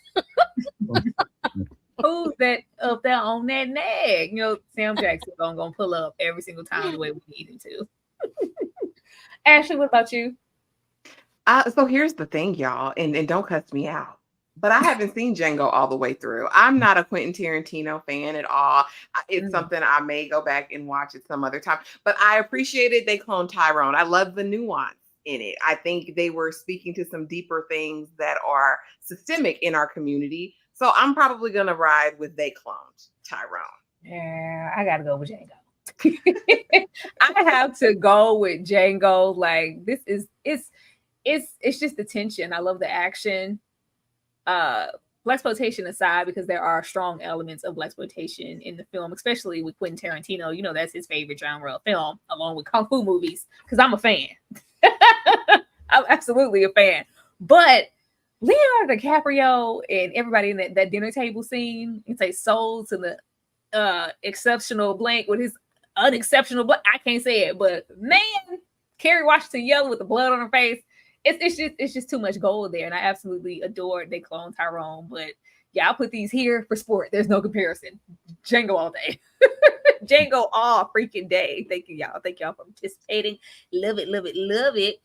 Who's that up there on that nag? You know, Sam Jackson gonna pull up every single time the way we need him to. Ashley, what about you? So here's the thing, y'all, and don't cuss me out, but I haven't seen Django all the way through. I'm not a Quentin Tarantino fan at all. It's something I may go back and watch at some other time, but I appreciated they cloned Tyrone. I love the nuance in it. I think they were speaking to some deeper things that are systemic in our community. So I'm probably going to ride with they cloned Tyrone. Yeah, I got to go with Django. I have to go with Django. Like this is it's just the tension. I love the action. Blaxploitation aside, because there are strong elements of blaxploitation in the film, especially with Quentin Tarantino. You know, that's his favorite genre of film, along with kung fu movies. Because I'm a fan. I'm absolutely a fan. But Leonardo DiCaprio and everybody in that dinner table scene, it's a soul to the exceptional blank with his unexceptional, but I can't say it. But man, Kerry Washington yelling with the blood on her face. It's just too much gold there, and I absolutely adored they clone Tyrone. But yeah, I'll put these here for sport. There's no comparison. Django all day. Django all freaking day. Thank you, y'all. Thank y'all for participating. Love it, love it, love it.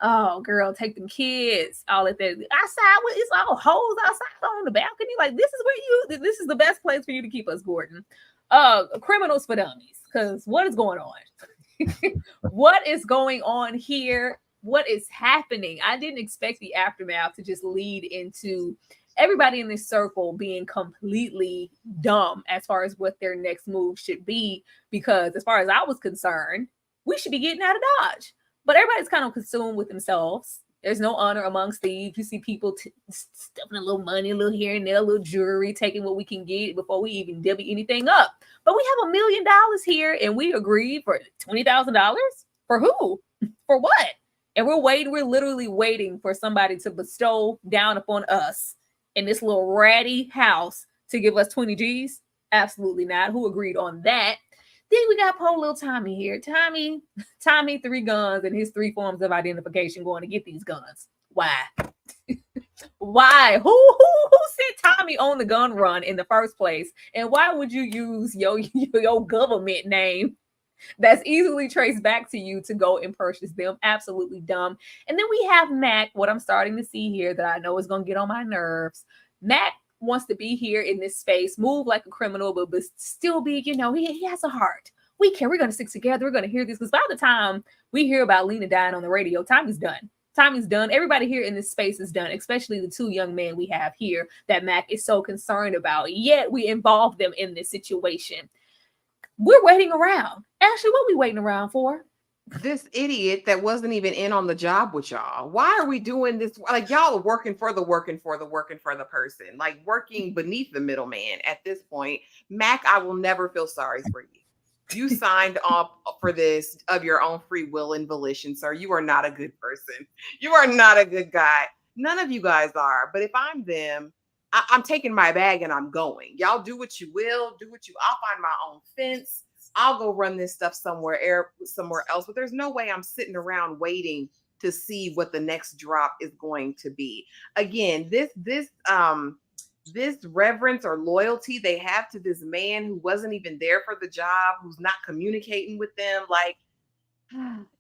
Oh, girl, take them kids all at that outside. It's all holes outside on the balcony. Like this is the best place for you to keep us, Gordon. Criminals for dummies. Because what is going on? What is going on here? What is happening? I didn't expect the aftermath to just lead into everybody in this circle being completely dumb as far as what their next move should be. Because as far as I was concerned, we should be getting out of Dodge. But everybody's kind of consumed with themselves. There's no honor amongst thieves. You see people stuffing a little money, a little here and there, a little jewelry, taking what we can get before we even divvy anything up. But we have $1 million here, and we agreed for $20,000? For who? For what? And we're literally waiting for somebody to bestow down upon us in this little ratty house to give us 20 G's? Absolutely not. Who agreed on that? Then we got poor little Tommy here. Tommy, 3 guns and his 3 forms of identification going to get these guns. Why? Why? Who sent Tommy on the gun run in the first place? And why would you use your government name that's easily traced back to you to go and purchase them? Absolutely dumb. And then we have Mac, what I'm starting to see here that I know is going to get on my nerves. Mac wants to be here in this space, move like a criminal, but still be, he has a heart. We care. We're going to stick together. We're going to hear this, because by the time we hear about Lena dying on the radio, time is done. Time is done. Everybody here in this space is done, especially the 2 young men we have here that Mac is so concerned about. Yet we involve them in this situation. We're waiting around. Ashley, what are we waiting around for? This idiot that wasn't even in on the job with y'all. Why are we doing this? Like, y'all are working for the person, like working beneath the middleman at this point. Mac, I will never feel sorry for you. You signed up for this of your own free will and volition, sir. You are not a good person. You are not a good guy. None of you guys are. But if I'm them, I'm taking my bag and I'm going. Y'all do what you will. I'll find my own fence. I'll go run this stuff somewhere else. But there's no way I'm sitting around waiting to see what the next drop is going to be. Again, this reverence or loyalty they have to this man who wasn't even there for the job, who's not communicating with them, like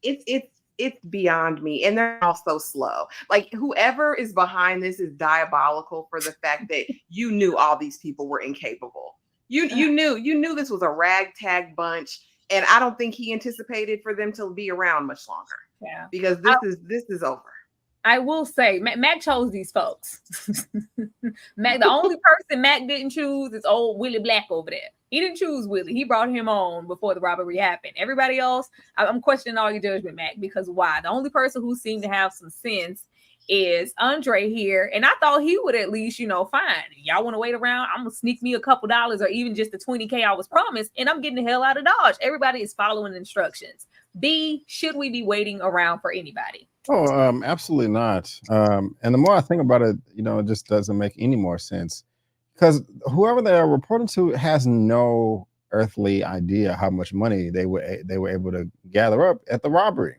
it's beyond me. And they're all so slow. Like, whoever is behind this is diabolical for the fact that you knew all these people were incapable. You knew this was a ragtag bunch, and I don't think he anticipated for them to be around much longer. Yeah, because this is over. I will say, Mac chose these folks. Mac, the only person Mac didn't choose is old Willie Black over there. He didn't choose Willie. He brought him on before the robbery happened. Everybody else, I'm questioning all your judgment, Mac, because why? The only person who seemed to have some sense is Andre here. And I thought he would at least, fine. Y'all want to wait around? I'm going to sneak me a couple dollars or even just the $20K I was promised, and I'm getting the hell out of Dodge. Everybody is following instructions. B, should we be waiting around for anybody? Oh, absolutely not. And the more I think about it, it just doesn't make any more sense, because whoever they are reporting to has no earthly idea how much money they were able to gather up at the robbery.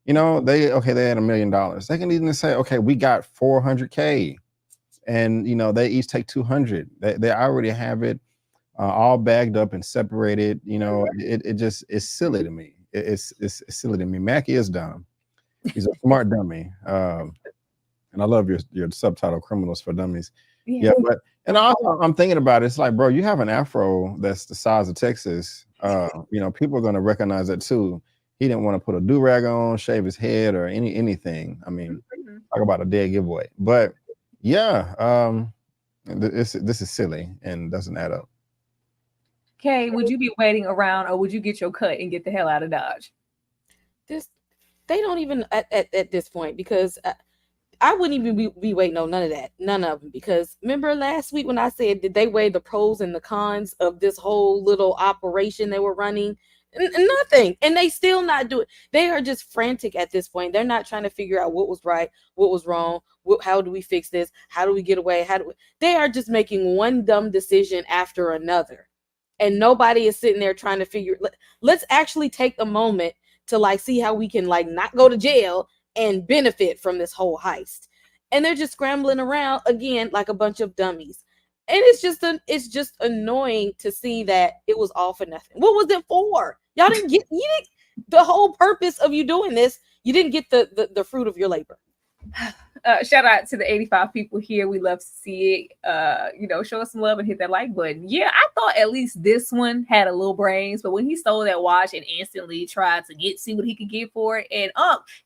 They had $1 million. They can even say, okay, we got 400K, and they each take 200. They already have it all bagged up and separated. It just is silly to me. It's silly to me. Mac is dumb. He's a smart dummy. And I love your subtitle, Criminals for Dummies. Yeah, but and also I'm thinking about it, it's like, bro, you have an afro that's the size of Texas. People are gonna recognize that too. He didn't want to put a do-rag on, shave his head, or anything. I mean, talk about a dead giveaway. But yeah, this is silly and doesn't add up. Kay, would you be waiting around, or would you get your cut and get the hell out of Dodge? They don't even at this point, because I wouldn't even be waiting on none of that. None of them. Because remember last week when I said, did they weigh the pros and the cons of this whole little operation they were running? Nothing. And they still not do it. They are just frantic at this point. They're not trying to figure out what was right, what was wrong. How do we fix this? How do we get away? They are just making one dumb decision after another. And nobody is sitting there trying to figure. Let's actually take a moment to see how we can not go to jail and benefit from this whole heist. And they're just scrambling around again like a bunch of dummies. And it's just annoying to see that it was all for nothing. What was it for? Y'all didn't get the whole purpose of you doing this. You didn't get the fruit of your labor. Shout out to the 85 people here. We love to see it. Show us some love and hit that like button. Yeah, I thought at least this one had a little brains, but when he stole that watch and instantly tried to see what he could get for it, and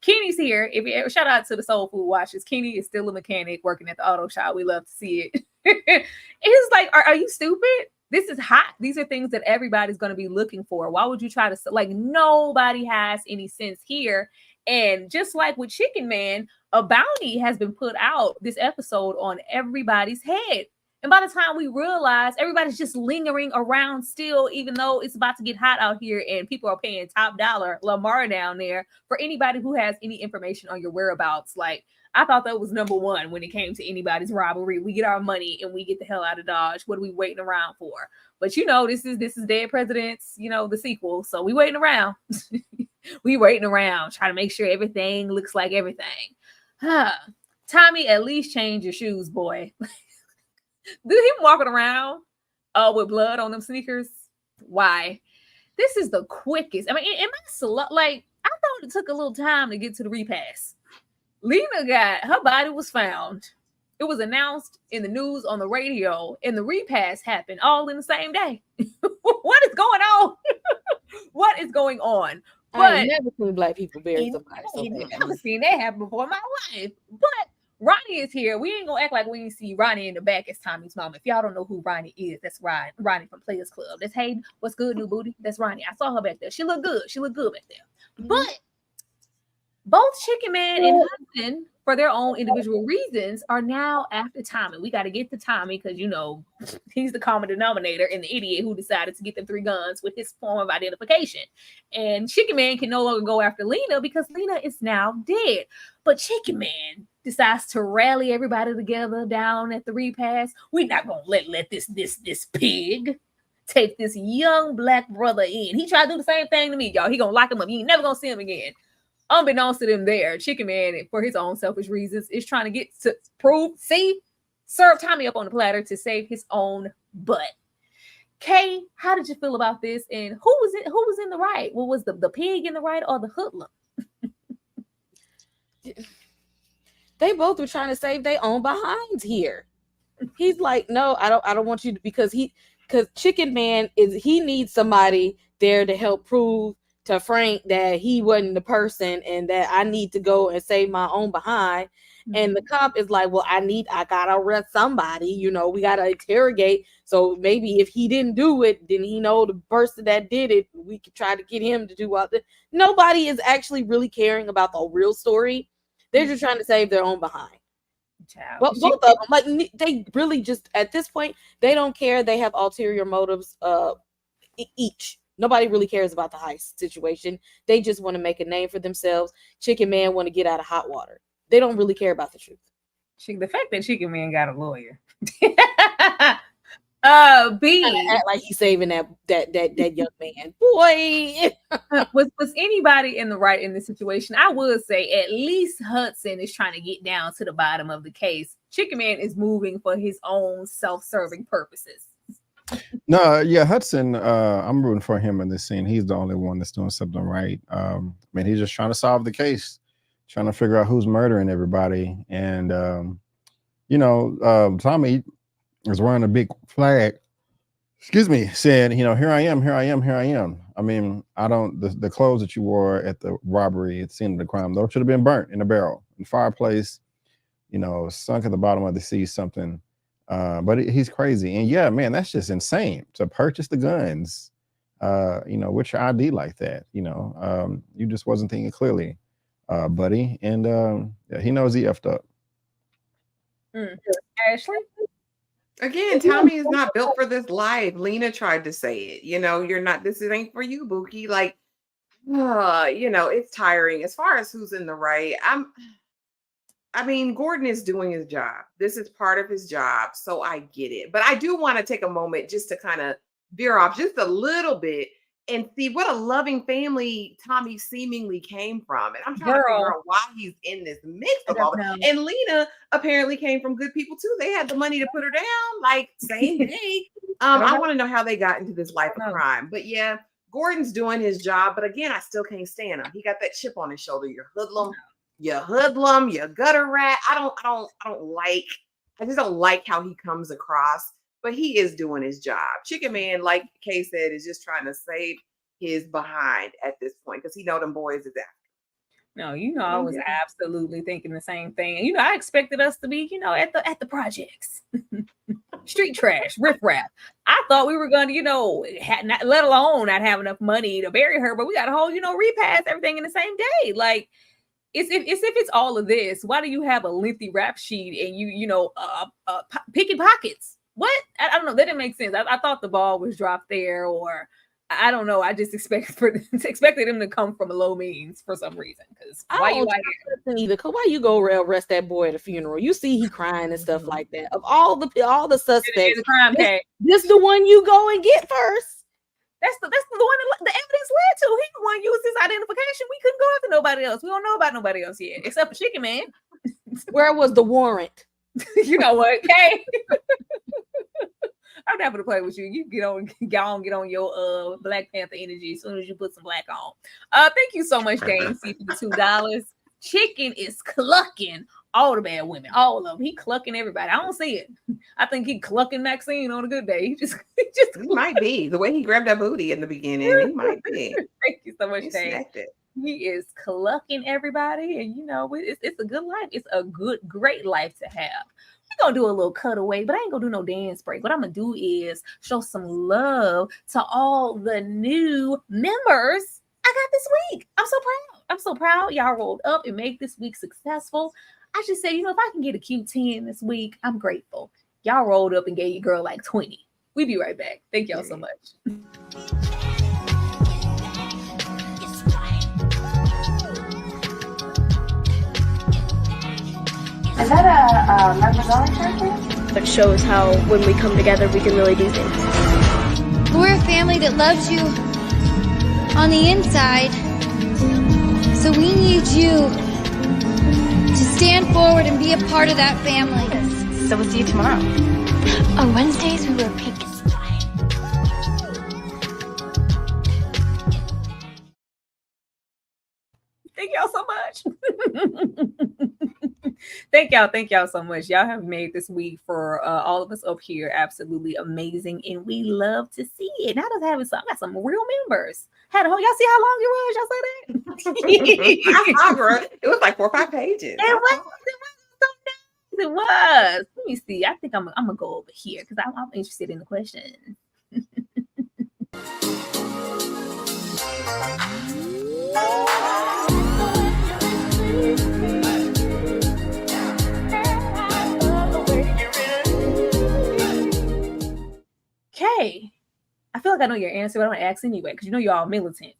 Kenny's here. Shout out to the Soul Food Watchers. Kenny is still a mechanic working at the auto shop. We love to see it. It's like, are you stupid? This is hot. These are things that everybody's going to be looking for. Why would you try to nobody has any sense here? And just like with Chicken Man, a bounty has been put out this episode on everybody's head. And by the time we realize, everybody's just lingering around still, even though it's about to get hot out here and people are paying top dollar, Lamar down there, for anybody who has any information on your whereabouts. I thought that was number one when it came to anybody's robbery. We get our money and we get the hell out of Dodge. What are we waiting around for? But this is Dead Presidents, the sequel. So we waiting around. We waiting around, trying to make sure everything looks like everything. Tommy, at least change your shoes, boy. Dude, him walking around with blood on them sneakers. Why? This is the quickest. I mean, am I slow? Like, I thought it took a little time to get to the repass. Lena her body was found. It was announced in the news, on the radio, and the repass happened all in the same day. What is going on? What is going on? But I ain't never seen black people bury somebody. I ain't never seen that happen before in my life. But Ronnie is here. We ain't gonna act like we ain't see Ronnie in the back as Tommy's mom. If y'all don't know who Ronnie is, that's Ronnie from Players Club. That's Hey, what's good, new booty? That's Ronnie. I saw her back there. She looked good. She looked good back there. But both Chicken Man and Hudson, for their own individual reasons, are now after Tommy. We got to get to Tommy because he's the common denominator and the idiot who decided to get them 3 guns with his form of identification. And Chicken Man can no longer go after Lena because Lena is now dead. But Chicken Man decides to rally everybody together down at the repass. We're not gonna let this pig take this young black brother in. He tried to do the same thing to me, y'all. He gonna lock him up. You ain't never gonna see him again. Unbeknownst to them there, Chicken Man, for his own selfish reasons, is trying to get to serve Tommy up on the platter to save his own butt. Kay, how did you feel about this? And who was in the right? What was the pig in the right or the hoodlum? They both were trying to save their own behinds here. He's like, no, I don't want you to, because Chicken Man he needs somebody there to help prove to Frank that he wasn't the person and that I need to go and save my own behind. Mm-hmm. And the cop is like, well, I gotta arrest somebody, we gotta interrogate. So maybe if he didn't do it, then he know the person that did it. We could try to get him to do all this. Nobody is actually really caring about the real story. They're just trying to save their own behind. Well, both of them, like, they really just, at this point, they don't care. They have ulterior motives each. Nobody really cares about the heist situation. They just want to make a name for themselves. Chicken Man want to get out of hot water. They don't really care about the truth. The fact that Chicken Man got a lawyer. B act like he's saving that young man. Boy, was anybody in the right in this situation? I would say at least Hudson is trying to get down to the bottom of the case. Chicken Man is moving for his own self-serving purposes. No, yeah, Hudson, I'm rooting for him in this scene. He's the only one that's doing something right. He's just trying to solve the case, trying to figure out who's murdering everybody. And, Tommy is wearing a big flag, saying, here I am, here I am, here I am. I mean, the clothes that you wore at the robbery at the scene of the crime, those should have been burnt in a barrel, in the fireplace, sunk at the bottom of the sea, something. But he's crazy. And yeah, man, that's just insane to purchase the guns, with your ID like that. You just wasn't thinking clearly, buddy. And he knows he effed up. Ashley? Again, Tommy is not built for this life. Lena tried to say it. You're not, this ain't for you, Buki. Like, it's tiring. As far as who's in the right, Gordon is doing his job. This is part of his job, so I get it. But I do want to take a moment just to kind of veer off just a little bit and see what a loving family Tommy seemingly came from. And I'm trying to figure out why he's in this mix of all that. And Lena apparently came from good people too. They had the money to put her down, like same day. I want to know how they got into this life of crime. But yeah, Gordon's doing his job. But again, I still can't stand him. He got that chip on his shoulder. You're hoodlum. You gutter rat. I just don't like how he comes across, but he is doing his job. Chicken Man, like Kay said, is just trying to save his behind at this point because he know them boys is after. No, I was absolutely thinking the same thing. And I expected us to be, at the projects. Street trash, riffraff. I thought we were gonna, let alone not have enough money to bury her, but we got a whole, repass everything in the same day. Like, if it's all of this, why do you have a lengthy rap sheet and you picking pockets? What? I don't know. That didn't make sense. I thought the ball was dropped there, or I don't know. I just expected him to come from a low means for some reason. Because why you like either? Cause why you go arrest that boy at a funeral? You see he crying and stuff like that. Of all the suspects, the crime case. This the one you go and get first. That's the one that the evidence led to. He the one used his identification. We couldn't go after nobody else. We don't know about nobody else yet, except for Chicken Man. Where was the warrant? You know what, Kay? I'm happy to play with you. You get on your Black Panther energy as soon as you put some black on. Thank you so much, Dane C, for the $2. Chicken is clucking all the bad women, all of them. He clucking everybody. I don't see it. I think he clucking Maxine on a good day. He might be the way he grabbed that booty in the beginning. He might be. Thank you so much, Dane. He is clucking everybody, and you know it's a good life. It's a great life to have. We're gonna do a little cutaway, but I ain't gonna do no dance break. What I'm gonna do is show some love to all the new members I got this week. I'm so proud. Y'all rolled up and made this week successful. I just said, if I can get a cute 10 this week, I'm grateful. Y'all rolled up and gave your girl like 20. We'll be right back. Thank y'all so much. Is that a members only church? It shows how when we come together, we can really do things. We're a family that loves you on the inside. So we need you to stand forward and be a part of that family. So we'll see you tomorrow. On Wednesdays, we wear pink. Thank y'all so much. Thank y'all so much. Y'all have made this week for all of us up here absolutely amazing, and we love to see it. Now I got some real members. Y'all see how long it was? Y'all say that? It was like 4 or 5 pages. It was. Let me see. I think I'm gonna go over here because I'm interested in the question. Okay, I feel like I know your answer, but I'm gonna ask anyway because you're all militant.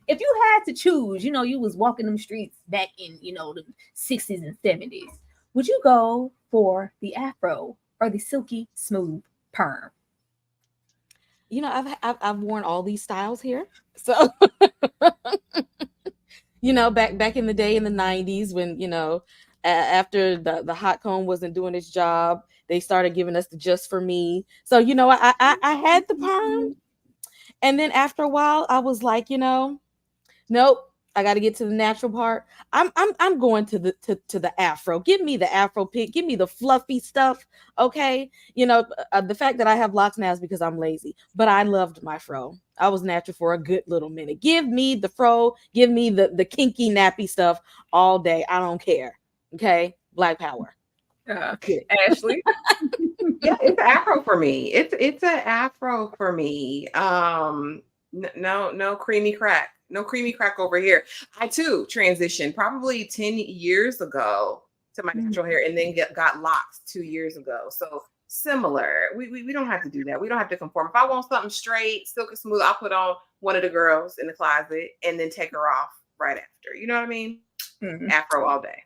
If you had to choose, you was walking them streets back in, the 60s and 70s, would you go for the afro or the silky smooth perm? I've worn all these styles here. So, back in the day in the 90s when, after the hot comb wasn't doing its job, they started giving us the just for me. So, I had the perm. And then after a while, I was like, nope, I got to get to the natural part. I'm going to the afro. Give me the afro pick. Give me the fluffy stuff. Okay. The fact that I have locks now is because I'm lazy, but I loved my fro. I was natural for a good little minute. Give me the fro. Give me the kinky nappy stuff all day. I don't care. Okay. Black power. Ashley. Yeah, it's an afro for me. It's an afro for me. No creamy crack. No creamy crack over here. I too transitioned probably 10 years ago to my natural hair and then got locks 2 years ago. So similar. We don't have to do that. We don't have to conform. If I want something straight, silky smooth, I'll put on one of the girls in the closet and then take her off right after. You know what I mean? Mm-hmm. Afro all day.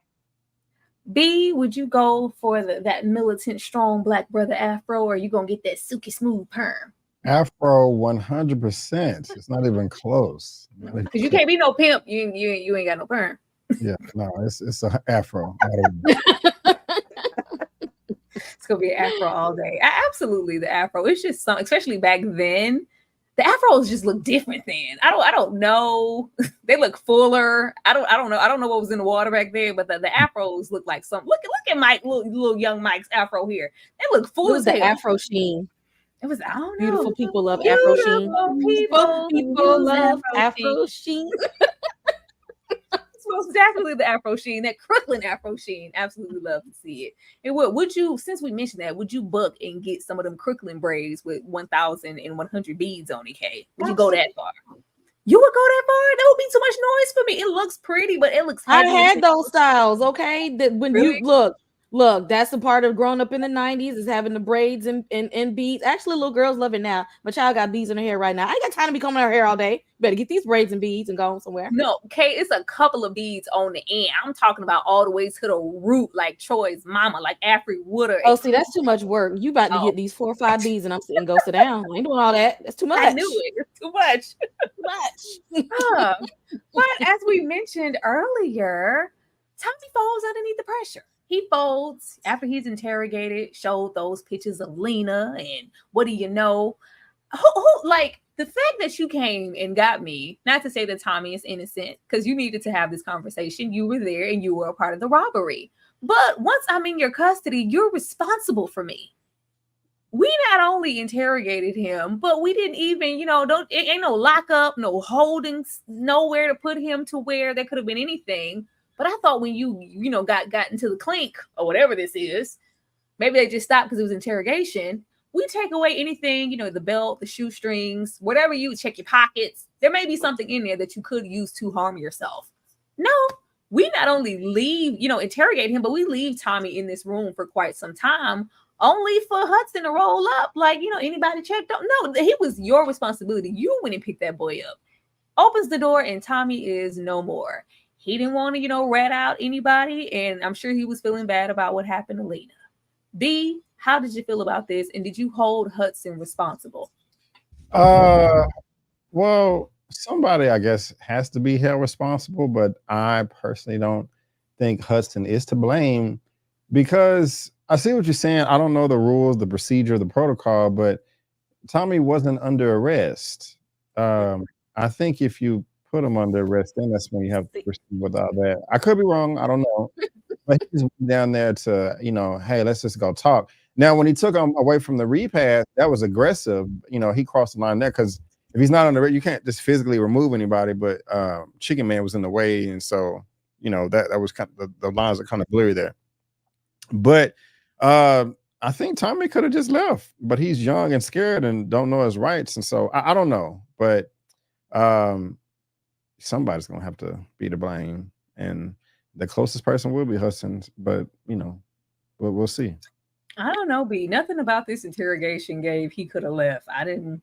B, would you go for that militant, strong black brother afro, or are you going to get that silky smooth perm? Afro 100%. It's not even close. Because you can't be no pimp. You ain't got no perm. Yeah, no, it's an afro. It's gonna be an afro all day. Absolutely, the afro. It's just some, especially back then. The afros just look different then. I don't know. They look fuller. I don't know. I don't know what was in the water back then, but the afros look like some. Look at Mike, little young Mike's afro here. They look full as the afro sheen. It was, I don't know. Beautiful people love afro sheen. People love afro sheen. It's most definitely the afro sheen, that Crooklyn afro sheen. Absolutely love to see it. And would you, since we mentioned that, would you book and get some of them Crooklyn braids with 1,100 beads on it, Kay? Would you go that far? You would go that far? That would be too much noise for me. It looks pretty, but it looks heavy. I had those styles, okay? That when really? you look, Look, that's a part of growing up in the 90s is having the braids and beads. Actually, little girls love it now. My child got beads in her hair right now. I ain't got time to be combing her hair all day. Better get these braids and beads and go on somewhere. No, okay, it's a couple of beads on the end. I'm talking about all the way to the root, like Troy's mama, like Afri Woodard. Oh, see, that's too much work. You about to get these 4 or 5 beads and I'm sitting, go sit down. I ain't doing all that. That's too much. I knew it. It's too much. Too much. But as we mentioned earlier, Tommy folds underneath the pressure. He folds after he's interrogated, showed those pictures of Lena, and what do you know? Like the fact that you came and got me, not to say that Tommy is innocent, because you needed to have this conversation. You were there and you were a part of the robbery. But once I'm in your custody, you're responsible for me. We not only interrogated him, but we didn't even, ain't no lockup, no holdings, nowhere to put him to where there could have been anything. But I thought when you got into the clink or whatever this is, maybe they just stopped because it was interrogation. We take away anything, the belt, the shoestrings, whatever you check your pockets. There may be something in there that you could use to harm yourself. No, we not only leave, interrogate him, but we leave Tommy in this room for quite some time, only for Hudson to roll up. Like, anybody checked out? No, he was your responsibility. You went and picked that boy up. Opens the door and Tommy is no more. He didn't want to, rat out anybody. And I'm sure he was feeling bad about what happened to Lena. B, how did you feel about this? And did you hold Hudson responsible? Well, somebody, I guess, has to be held responsible, but I personally don't think Hudson is to blame because I see what you're saying. I don't know the rules, the procedure, the protocol, but Tommy wasn't under arrest. I think if you put him under arrest, then that's when you have to proceed without that. I could be wrong. I don't know. But he just went down there to, hey, let's just go talk. Now, when he took him away from the repast, that was aggressive. He crossed the line there because if he's not on the arrest, you can't just physically remove anybody. But Chicken Man was in the way. And so, that was kind of the lines are kind of blurry there. But I think Tommy could have just left, but he's young and scared and don't know his rights. And so I don't know. But somebody's gonna have to be to blame, and the closest person will be Hudson. But we'll see. I don't know, B. Nothing about this interrogation gave he could have left. I didn't.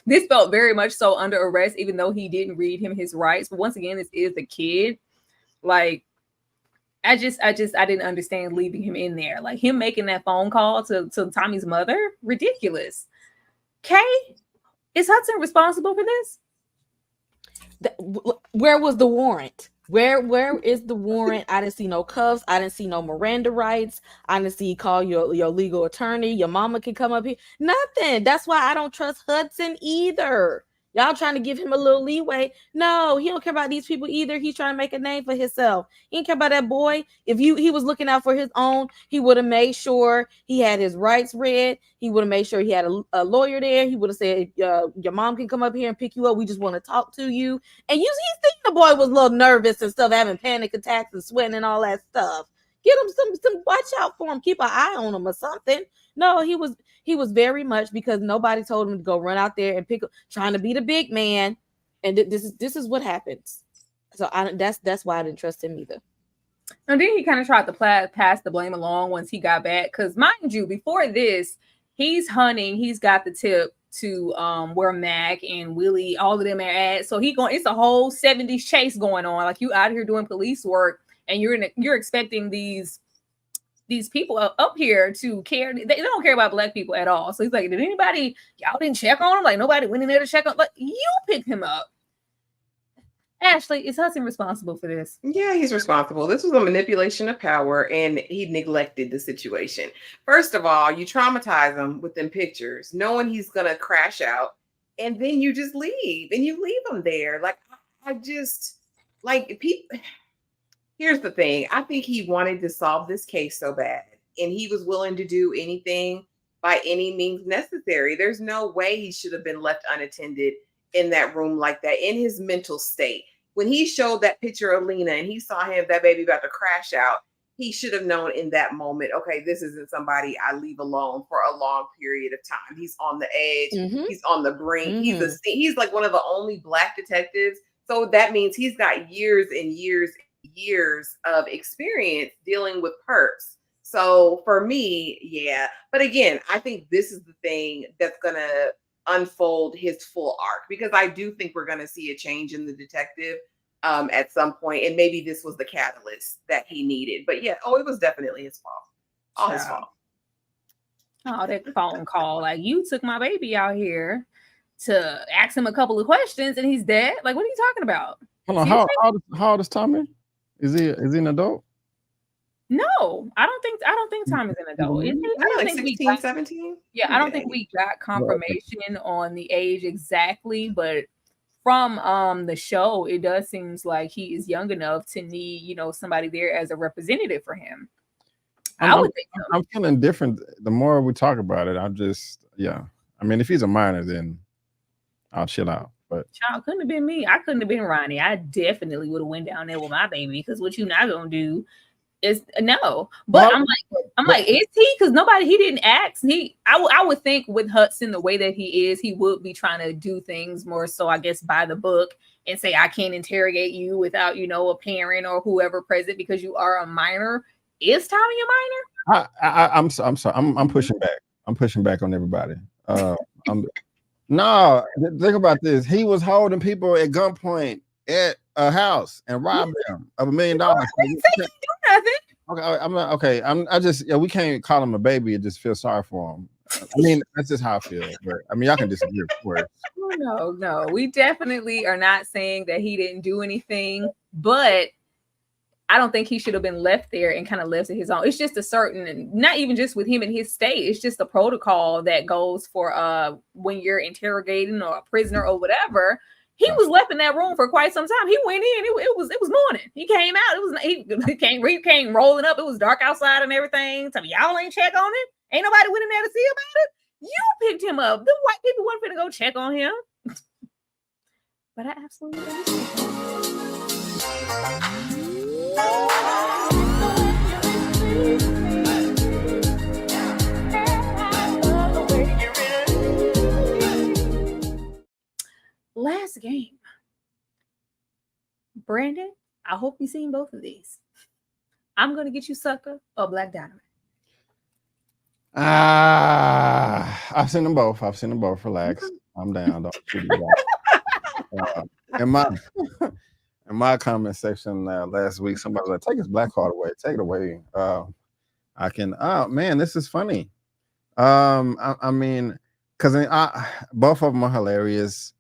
This felt very much so under arrest, even though he didn't read him his rights. But once again, this is a kid. Like, I didn't understand leaving him in there. Like him making that phone call to Tommy's mother, ridiculous. Kay, is Hudson responsible for this? Where was the warrant? Where is the warrant? I didn't see no cuffs. I didn't see no Miranda rights. I didn't see call your legal attorney. Your mama can come up here. Nothing. That's why I don't trust Hudson either. Y'all trying to give him a little leeway. No, he don't care about these people either. He's trying to make a name for himself. He didn't care about that boy. If he was looking out for his own, he would have made sure he had his rights read. He would have made sure he had a lawyer there. He would have said, your mom can come up here and pick you up. We just want to talk to you. And you think the boy was a little nervous and stuff, having panic attacks and sweating and all that stuff. Get him some watch out for him. Keep an eye on him or something. No, he was very much because nobody told him to go run out there and pick up, trying to be the big man. And this is what happens. So that's why I didn't trust him either. And then he kind of tried to pass the blame along once he got back. Because mind you, before this, he's hunting. He's got the tip to where Mac and Willie, all of them are at. So it's a whole 70s chase going on. Like you out here doing police work, and you're expecting these people up here to care. They don't care about black people at all. So he's like, y'all didn't check on him? Like nobody went in there to check on. Like you picked him up. Ashley, is Hudson responsible for this? Yeah, he's responsible. This was a manipulation of power, and he neglected the situation. First of all, you traumatize him with them pictures, knowing he's gonna crash out, and then you just leave, and you leave him there. Like I just like people. Here's the thing. I think he wanted to solve this case so bad, and he was willing to do anything by any means necessary. There's no way he should have been left unattended in that room like that, in his mental state. When he showed that picture of Lena and he saw that baby about to crash out, he should have known in that moment, okay, this isn't somebody I leave alone for a long period of time. He's on the edge. Mm-hmm. He's on the brink. Mm-hmm. He's like one of the only Black detectives. So that means he's got years and years years of experience dealing with perps. So for me, yeah. But again, I think this is the thing that's gonna unfold his full arc, because I do think we're gonna see a change in the detective at some point, and maybe this was the catalyst that he needed. But yeah, it was definitely his fault. All his fault. Oh, that phone call. Like, you took my baby out here to ask him a couple of questions and he's dead. Like, what are you talking about? Hold on, how old is Tommy? Is he an adult? No, I don't think Tommy's an adult. Is he? I don't like think 16, 17. Yeah, I don't think we got confirmation on the age exactly, but from the show, it does seems like he is young enough to need, you know, somebody there as a representative for him. I would think so. I'm feeling different. The more we talk about it, I'm just, yeah. I mean, if he's a minor, then I'll chill out. But child, couldn't have been me. I couldn't have been Ronnie. I definitely would have went down there with my baby, because what you not gonna do is no. But I'm like, is he? Because he didn't ask. I would think with Hudson, the way that he is, he would be trying to do things more so, I guess, by the book, and say, I can't interrogate you without, you know, a parent or whoever present because you are a minor. Is Tommy a minor? I'm sorry. I'm pushing back. I'm pushing back on everybody. No, think about this. He was holding people at gunpoint at a house and robbed them of $1 million. I didn't say he do nothing. Okay, I'm not okay. I just we can't call him a baby and just feel sorry for him. I mean, that's just how I feel. But I mean, y'all can disagree, of course. No, we definitely are not saying that he didn't do anything, but I don't think he should have been left there and kind of left to his own. It's just a certain, not even just with him in his state, it's just a protocol that goes for when you're interrogating or a prisoner or whatever. He was left in that room for quite some time. He went in, it was morning. He came out, he came rolling up. It was dark outside and everything. Tell me, y'all ain't check on him. Ain't nobody went in there to see about it. You picked him up. The white people weren't finna go check on him. But I absolutely understand. Last game. Brandon, I hope you've seen both of these. I'm Gonna Get You Sucker or Black Dynamite. I've seen them both. Relax. I'm down. Don't shoot me down. In my comment section last week, somebody was like, "Take his black card away. Take it away." I can. Oh man, this is funny. I mean, because both of them are hilarious.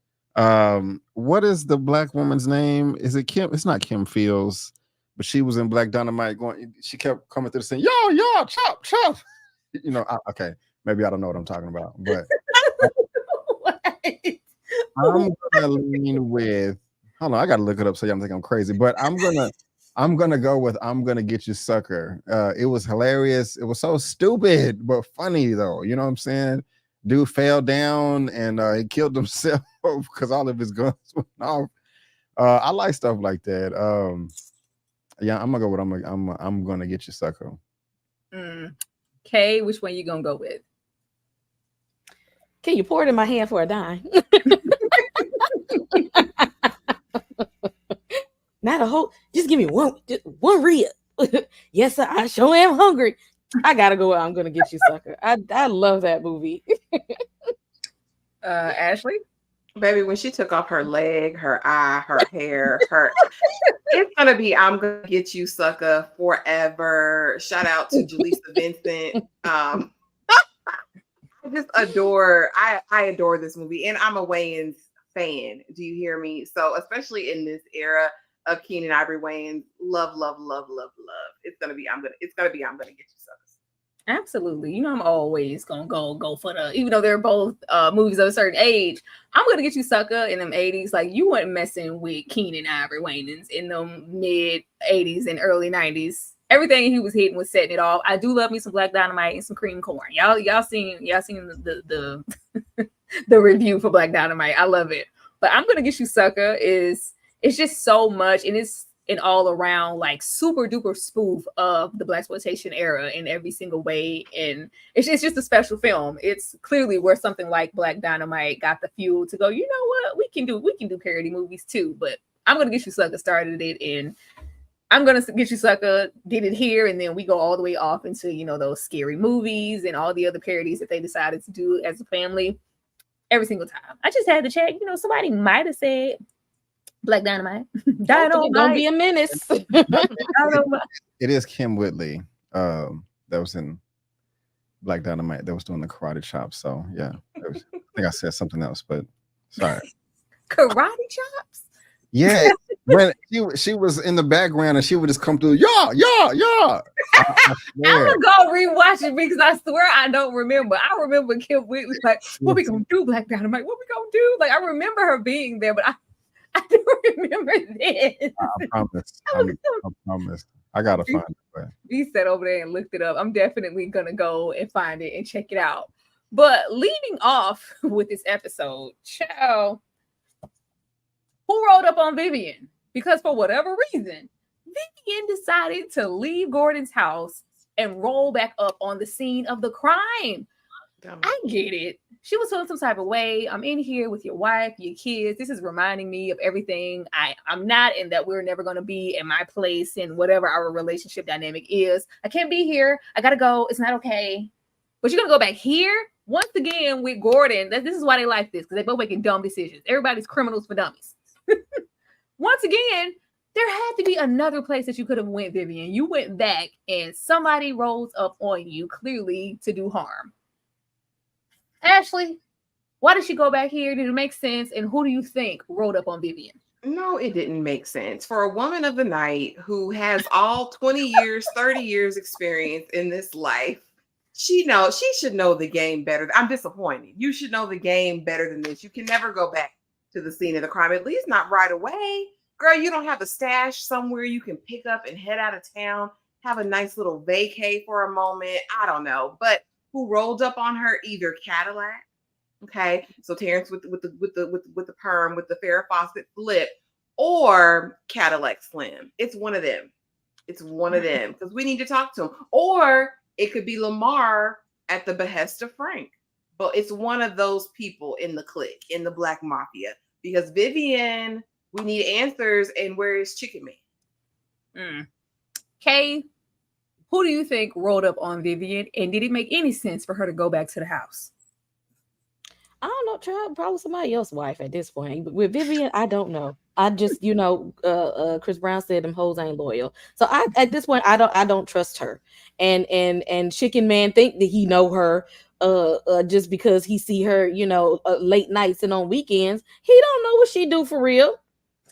What is the black woman's name? Is it Kim? It's not Kim Fields, but she was in Black Dynamite. She kept coming through the scene. Yo, chop. You know, okay, maybe I don't know what I'm talking about, but I'm gonna lean with. Hold on, I gotta look it up so y'all think I'm crazy, but I'm gonna go with I'm Gonna Get You Sucker. It was hilarious. It was so stupid, but funny though. You know what I'm saying? Dude fell down and he killed himself because all of his guns went off. I like stuff like that. Yeah, I'm gonna go with I'm Gonna Get You Sucker. Okay, which one you gonna go with? Can you pour it in my hand for a dime? Not a whole. Just give me one rib. Yes, sir. I sure am hungry. I gotta go. I'm Gonna Get You Sucker. I love that movie. Ashley, baby, when she took off her leg, her eye, her hair, it's gonna be I'm Gonna Get You Sucker forever. Shout out to Jaleesa Vincent. I just adore. I adore this movie, and I'm a Wayans fan. Do you hear me? So especially in this era of Keenan Ivory Wayans, love. It's gonna be I'm Gonna Get You Sucker. Absolutely. You know, I'm always gonna go for the, even though they're both movies of a certain age, I'm Gonna Get You Sucker in them 80s. Like, you weren't messing with Keenan Ivory Wayans in them mid 80s and early 90s. Everything he was hitting was setting it off. I do love me some Black Dynamite and some cream corn. Y'all seen the the review for Black Dynamite. I love it. But I'm Gonna Get You Sucker it's just so much, and it's an all around like super duper spoof of the blaxploitation era in every single way, and it's just a special film. It's clearly where something like Black Dynamite got the fuel to go, you know what, we can do parody movies too. But I'm Gonna Get You Sucker started it, and I'm gonna get you sucker did it here, and then we go all the way off into those scary movies and all the other parodies that they decided to do as a family every single time. I just had to check. Somebody might have said Black Dynamite. Don't be a menace. It is Kim Whitley that was in Black Dynamite that was doing the karate chop. So yeah, I think I said something else, but sorry. Karate chops? Yeah, when she was in the background and she would just come through, yeah. I'm gonna go rewatch it because I swear I don't remember. I remember Kim Whitley like, what we gonna do, Black Dynamite? What we gonna do? Like, I remember her being there, but I don't remember this. I promise. I gotta find it. But We sat over there and looked it up. I'm definitely gonna go and find it and check it out. But leading off with this episode, child, who rolled up on Vivian? Because for whatever reason, Vivian decided to leave Gordon's house and roll back up on the scene of the crime. I get it. She was feeling some type of way. I'm in here with your wife, your kids. This is reminding me of everything I'm not, and that we're never going to be in my place and whatever our relationship dynamic is. I can't be here. I got to go. It's not okay. But you're going to go back here? Once again with Gordon, this is why they like this, because they both making dumb decisions. Everybody's criminals for dummies. Once again, there had to be another place that you could have went, Vivian. You went back and somebody rolls up on you, clearly to do harm. Ashley, why did she go back here? Did it make sense? And who do you think rolled up on Vivian? No, it didn't make sense. For a woman of the night who has all 20 years, 30 years experience in this life, she should know the game better. I'm disappointed. You should know the game better than this. You can never go back to the scene of the crime, at least not right away. Girl, you don't have a stash somewhere you can pick up and head out of town, have a nice little vacay for a moment. I don't know. But who rolled up on her? Either Cadillac, okay, so Terrence with the perm with the Farrah Fawcett flip, or Cadillac Slim. It's one of them. It's one of them, because we need to talk to him. Or it could be Lamar at the behest of Frank. But it's one of those people in the clique, in the Black Mafia. Because Vivian, we need answers. And where is Chicken Man? Kay, who do you think rolled up on Vivian? And did it make any sense for her to go back to the house? I don't know, child. Probably somebody else's wife at this point. But with Vivian, I don't know. I just, Chris Brown said them hoes ain't loyal. So at this point, I don't trust her. And Chicken Man think that he know her just because he see her, late nights and on weekends. He don't know what she do for real.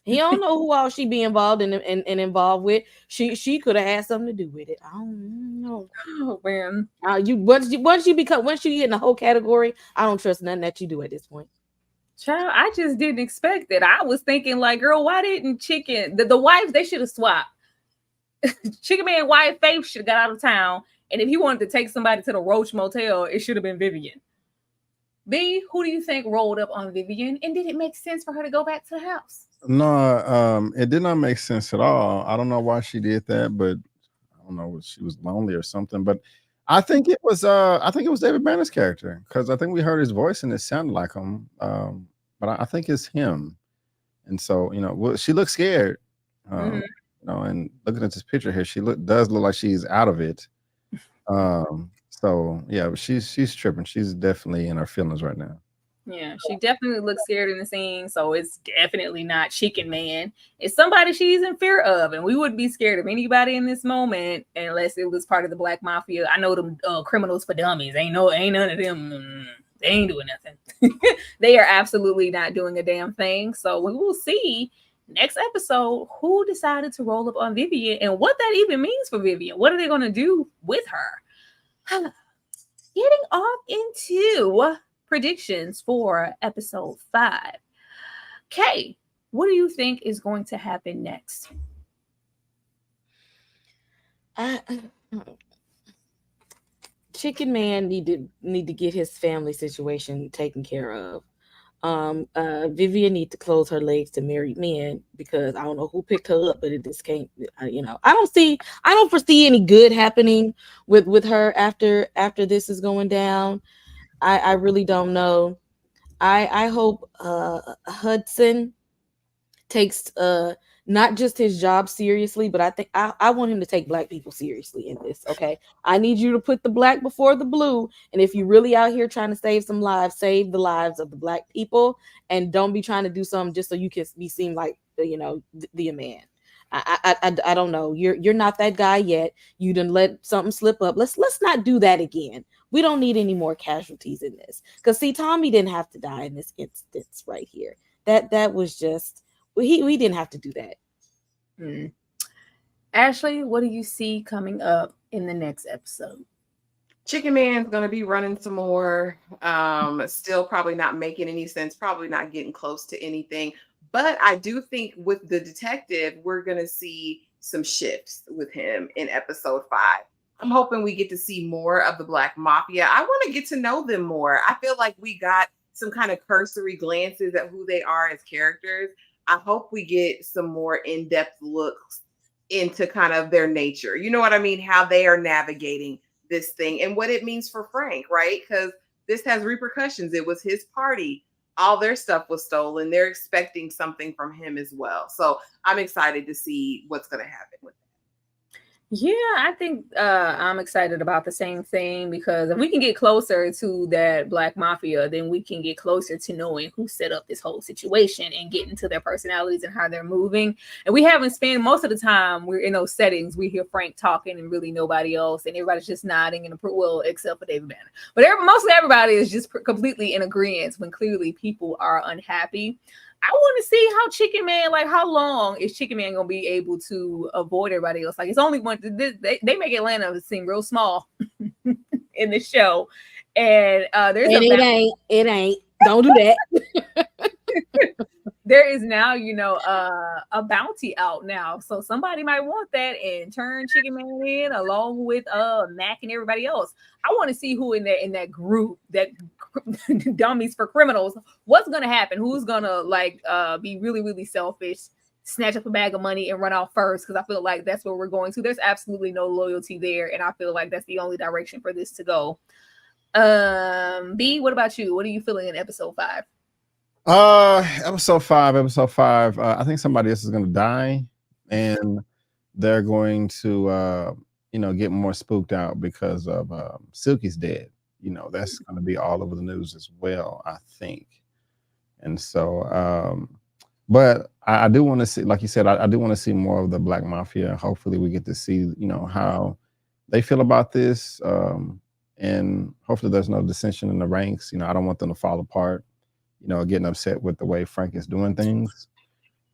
He don't know who all she be involved in and involved with. She could have had something to do with it. I don't know. Oh man. Once you get in the whole category, I don't trust nothing that you do at this point. Child, I just didn't expect it. I was thinking like, girl, why didn't the wives, they should have swapped. Chicken Man wife Faith should have got out of town. And if he wanted to take somebody to the Roach Motel, it should have been Vivian. B, who do you think rolled up on Vivian? And did it make sense for her to go back to the house? No, it did not make sense at all. I don't know why she did that, but I don't know, she was lonely or something. But I think it was David Banner's character, because I think we heard his voice and it sounded like him. But I think it's him. And so, she looks scared. And looking at this picture here, she does look like she's out of it. So yeah, she's tripping. She's definitely in her feelings right now. Yeah, she definitely looks scared in the scene. So it's definitely not Chicken Man. It's somebody she's in fear of, and we wouldn't be scared of anybody in this moment unless it was part of the Black Mafia. I know them criminals for dummies. Ain't none of them. They ain't doing nothing. They are absolutely not doing a damn thing. So we will see next episode who decided to roll up on Vivian and what that even means for Vivian. What are they going to do with her? Getting off into predictions for episode 5. Kay, what do you think is going to happen next? Chicken Man need to get his family situation taken care of. Vivian need to close her legs to married men, because I don't know who picked her up, but it just can't. I don't foresee any good happening with her after this is going down. I really don't know. I hope Hudson takes not just his job seriously, but I think I want him to take black people seriously in this. Okay, I need you to put the black before the blue, and if you really out here trying to save some lives, save the lives of the black people, and don't be trying to do something just so you can be seen like the man. I don't know. You're not that guy yet. You done let something slip up. Let's not do that again. We don't need any more casualties in this. Because see, Tommy didn't have to die in this instance right here. That was just we didn't have to do that. Ashley, what do you see coming up in the next episode? Chicken Man's gonna be running some more. Still probably not making any sense, probably not getting close to anything. But I do think with the detective, we're gonna see some shifts with him in episode 5. I'm hoping we get to see more of the Black Mafia. I want to get to know them more. I feel like we got some kind of cursory glances at who they are as characters. I hope we get some more in-depth looks into kind of their nature. You know what I mean? How they are navigating this thing and what it means for Frank, right? Because this has repercussions. It was his party. All their stuff was stolen. They're expecting something from him as well. So I'm excited to see what's going to happen with that. Yeah, I think I'm excited about the same thing, because if we can get closer to that Black Mafia, then we can get closer to knowing who set up this whole situation and get into their personalities and how they're moving. And we haven't spent most of the time we're in those settings. We hear Frank talking and really nobody else, and everybody's just nodding and well, except for David Banner. But mostly everybody is just completely in agreement when clearly people are unhappy. I want to see how Chicken Man, like, how long is Chicken Man gonna be able to avoid everybody else? Like, it's only one. They make Atlanta seem real small in the show, and there's and it ain't. Don't do that. There is now, a bounty out now, so somebody might want that and turn Chicken Man in along with Mac and everybody else. I want to see who in that group, that dummies for criminals. What's gonna happen? Who's gonna be really, really selfish, snatch up a bag of money and run out first? Because I feel like that's where we're going to. There's absolutely no loyalty there, and I feel like that's the only direction for this to go. B, what about you? What are you feeling in episode 5? Episode five. I think somebody else is going to die, and they're going to, get more spooked out because of Silky's dead. That's going to be all over the news as well, I think. And so, but I do want to see, like you said, I do want to see more of the Black Mafia. Hopefully, we get to see, how they feel about this, and hopefully, there's no dissension in the ranks. I don't want them to fall apart. Getting upset with the way Frank is doing things,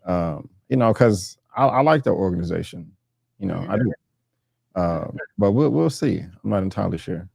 because I like the organization, I do. But we'll see. I'm not entirely sure.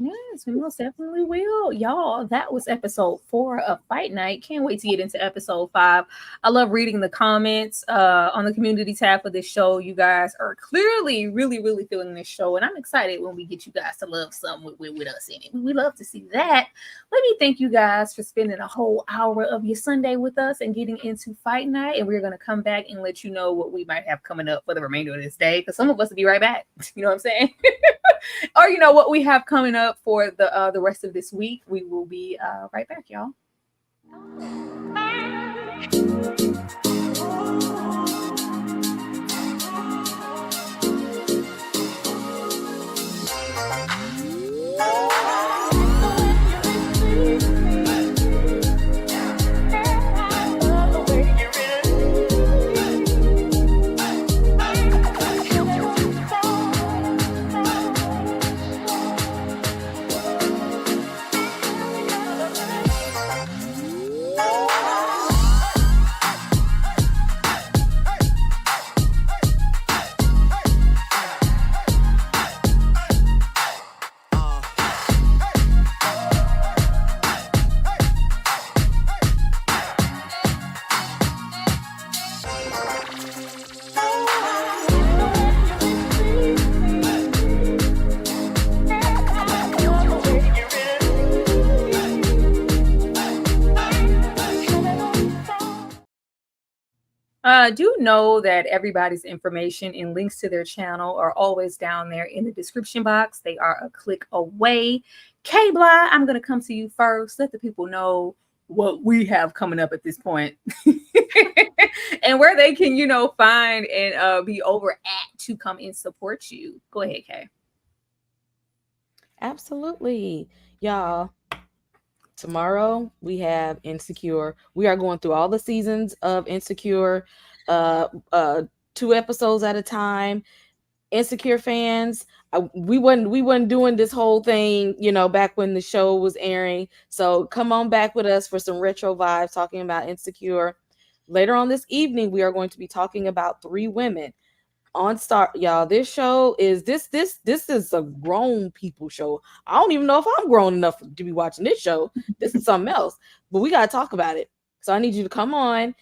Yes, we most definitely will. Y'all, that was episode 4 of Fight Night. Can't wait to get into episode 5. I love reading the comments on the community tab for this show. You guys are clearly really, really feeling this show, and I'm excited when we get you guys to love something with us in it. We love to see that. Let me thank you guys for spending a whole hour of your Sunday with us and getting into Fight Night, and we're going to come back and let you know what we might have coming up for the remainder of this day, because some of us will be right back. You know what I'm saying? Or what we have coming up for the rest of this week. We will be right back, y'all. Do know that everybody's information and links to their channel are always down there in the description box. They are a click away. K-Bly, I'm going to come to you first. Let the people know what we have coming up at this point and where they can, find and be over at to come and support you. Go ahead, Kay. Absolutely. Y'all, tomorrow we have Insecure. We are going through all the seasons of Insecure, 2 episodes at a time. Insecure fans, we wasn't doing this whole thing, back when the show was airing. So come on back with us for some retro vibes, talking about Insecure. Later on this evening, we are going to be talking about 3 women on Star. Y'all, this show is this is a grown people show. I don't even know if I'm grown enough to be watching this show. This is something else, but we got to talk about it. So I need you to come on.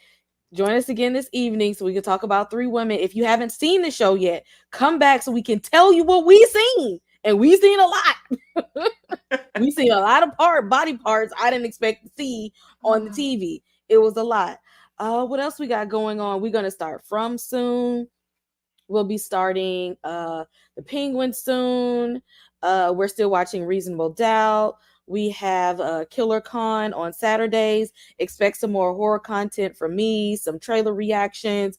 Join us again this evening so we can talk about 3 women. If you haven't seen the show yet, come back so we can tell you what we seen. And we seen a lot. We seen a lot of body parts I didn't expect to see on the TV. It was a lot. What else we got going on? We're going to start From soon. We'll be starting The Penguin soon. We're still watching Reasonable Doubt. We have Killer Con on Saturdays. Expect some more horror content from me, some trailer reactions,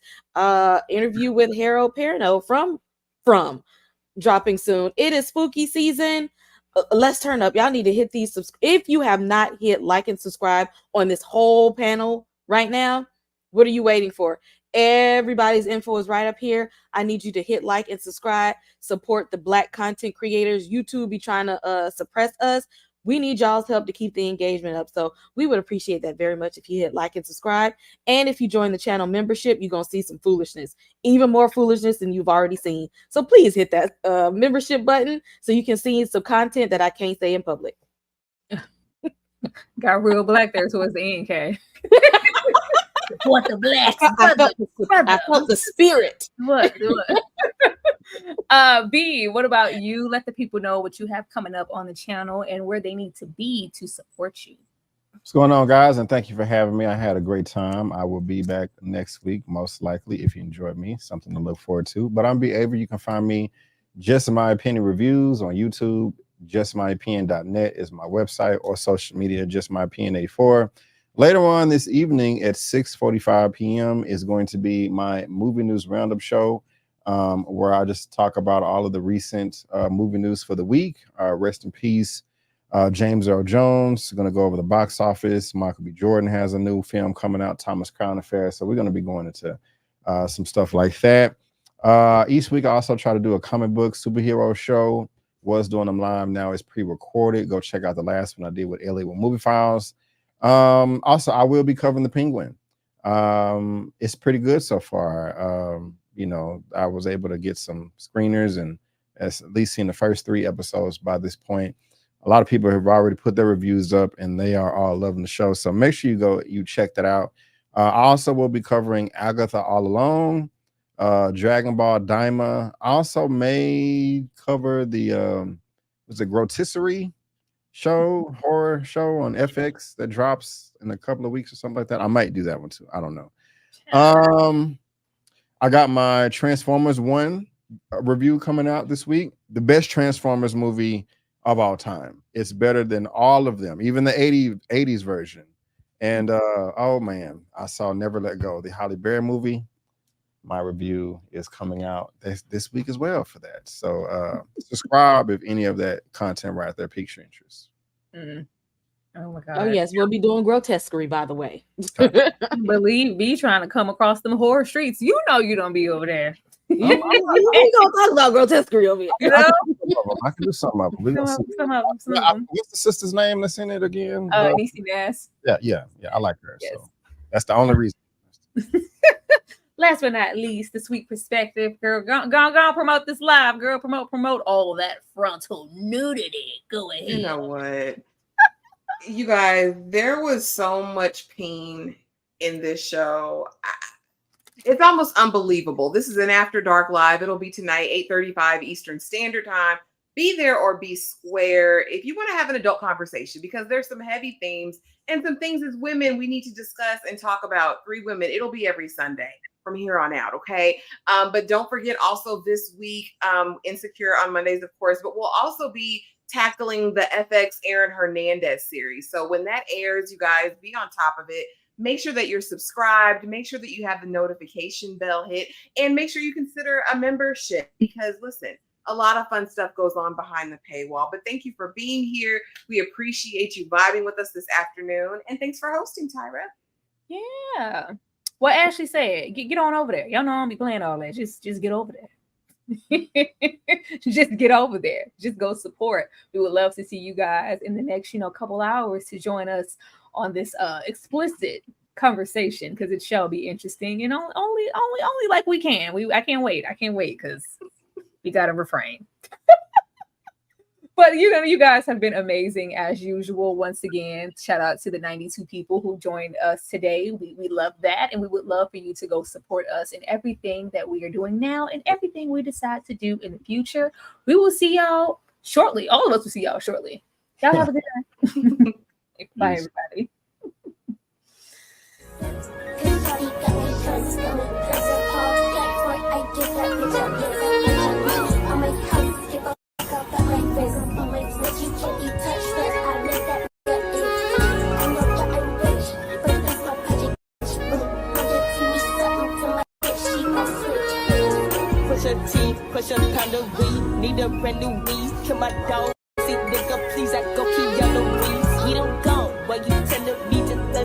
interview with Harold Perrineau from dropping soon. It is spooky season. Let's turn up. Y'all need to hit these. If you have not hit like and subscribe on this whole panel right now, what are you waiting for? Everybody's info is right up here. I need you to hit like and subscribe. Support the Black content creators. YouTube be trying to suppress us. We need y'all's help to keep the engagement up. So we would appreciate that very much if you hit like and subscribe. And if you join the channel membership, you're going to see some foolishness, even more foolishness than you've already seen. So please hit that membership button so you can see some content that I can't say in public. Got real black there towards the end, Kay. Support the Blacks. I felt the spirit. What? B, what about you? Let the people know what you have coming up on the channel and where they need to be to support you. What's going on, guys? And thank you for having me. I had a great time. I will be back next week, most likely, if you enjoyed me. Something to look forward to. But I'm B. Avery. You can find me Just My Opinion Reviews on YouTube. JustMyOpinion.net is my website, or social media, Just My Opinion 84. Later on this evening at 6:45 p.m. is going to be my movie news roundup show, where I just talk about all of the recent movie news for the week. Rest in peace, James Earl Jones. Going to go over the box office. Michael B. Jordan has a new film coming out, Thomas Crown Affair. So we're going to be going into some stuff like that. Each week I also try to do a comic book superhero show. Was doing them live. Now it's pre-recorded. Go check out the last one I did with Elliot with Movie Files. Also, I will be covering The Penguin. It's pretty good so far. I was able to get some screeners and at least seen the first 3 episodes by this point. A lot of people have already put their reviews up and they are all loving the show. So make sure you check that out. I also will be covering Agatha All Alone, Dragon Ball Daima. I also may cover the was it Grotisserie horror show on FX that drops in a couple of weeks or something like that. I might do that one too. I don't know. I got my Transformers 1 review coming out this week. The best Transformers movie of all time. It's better than all of them, even the 80s version. And oh man, I saw Never Let Go, the Halle Berry movie. My review is coming out this week as well for that. So subscribe if any of that content right there piques your interest. Oh my God. Oh yes, we'll be doing Grotesquerie, by the way. Believe me, trying to come across them horror streets. You know you don't be over there. We gonna talk about Grotesquerie over here. You know? I can do something of them. Some of them. What's the sister's name that's in it again? Niecy Nass. Yeah. I like her. Yes. So that's the only reason. Last but not least, the sweet perspective, girl. Go promote this live, girl. Promote all that frontal nudity. Go ahead. You know what? You guys, there was so much pain in this show. It's almost unbelievable. This is an After Dark Live. It'll be tonight, 8:35 Eastern Standard Time. Be there or be square if you want to have an adult conversation, because there's some heavy themes and some things as women we need to discuss and talk about. 3 women. It'll be every Sunday from here on out, okay? But don't forget also this week, Insecure on Mondays, of course, but we'll also be tackling the FX Aaron Hernandez series. So when that airs, you guys be on top of it. Make sure that you're subscribed. Make sure that you have the notification bell hit, and make sure you consider a membership, because listen, a lot of fun stuff goes on behind the paywall. But thank you for being here. We appreciate you vibing with us this afternoon, and thanks for hosting, Tyra. Yeah. What Ashley said, get on over there. Y'all know I don't be playing all that. Just get over there. Just get over there. Just go support. We would love to see you guys in the next, couple hours to join us on this explicit conversation, because it shall be interesting, and only like we can. I can't wait because we gotta refrain. But you guys have been amazing as usual. Once again, shout out to the 92 people who joined us today. We love that, and we would love for you to go support us in everything that we are doing now and everything we decide to do in the future. We will see y'all shortly. All of us will see y'all shortly. Y'all have a good night. Bye, everybody. Push your teeth, push your kind of weed. Need a brand new weed. Kill my dog. See, nigga, please, I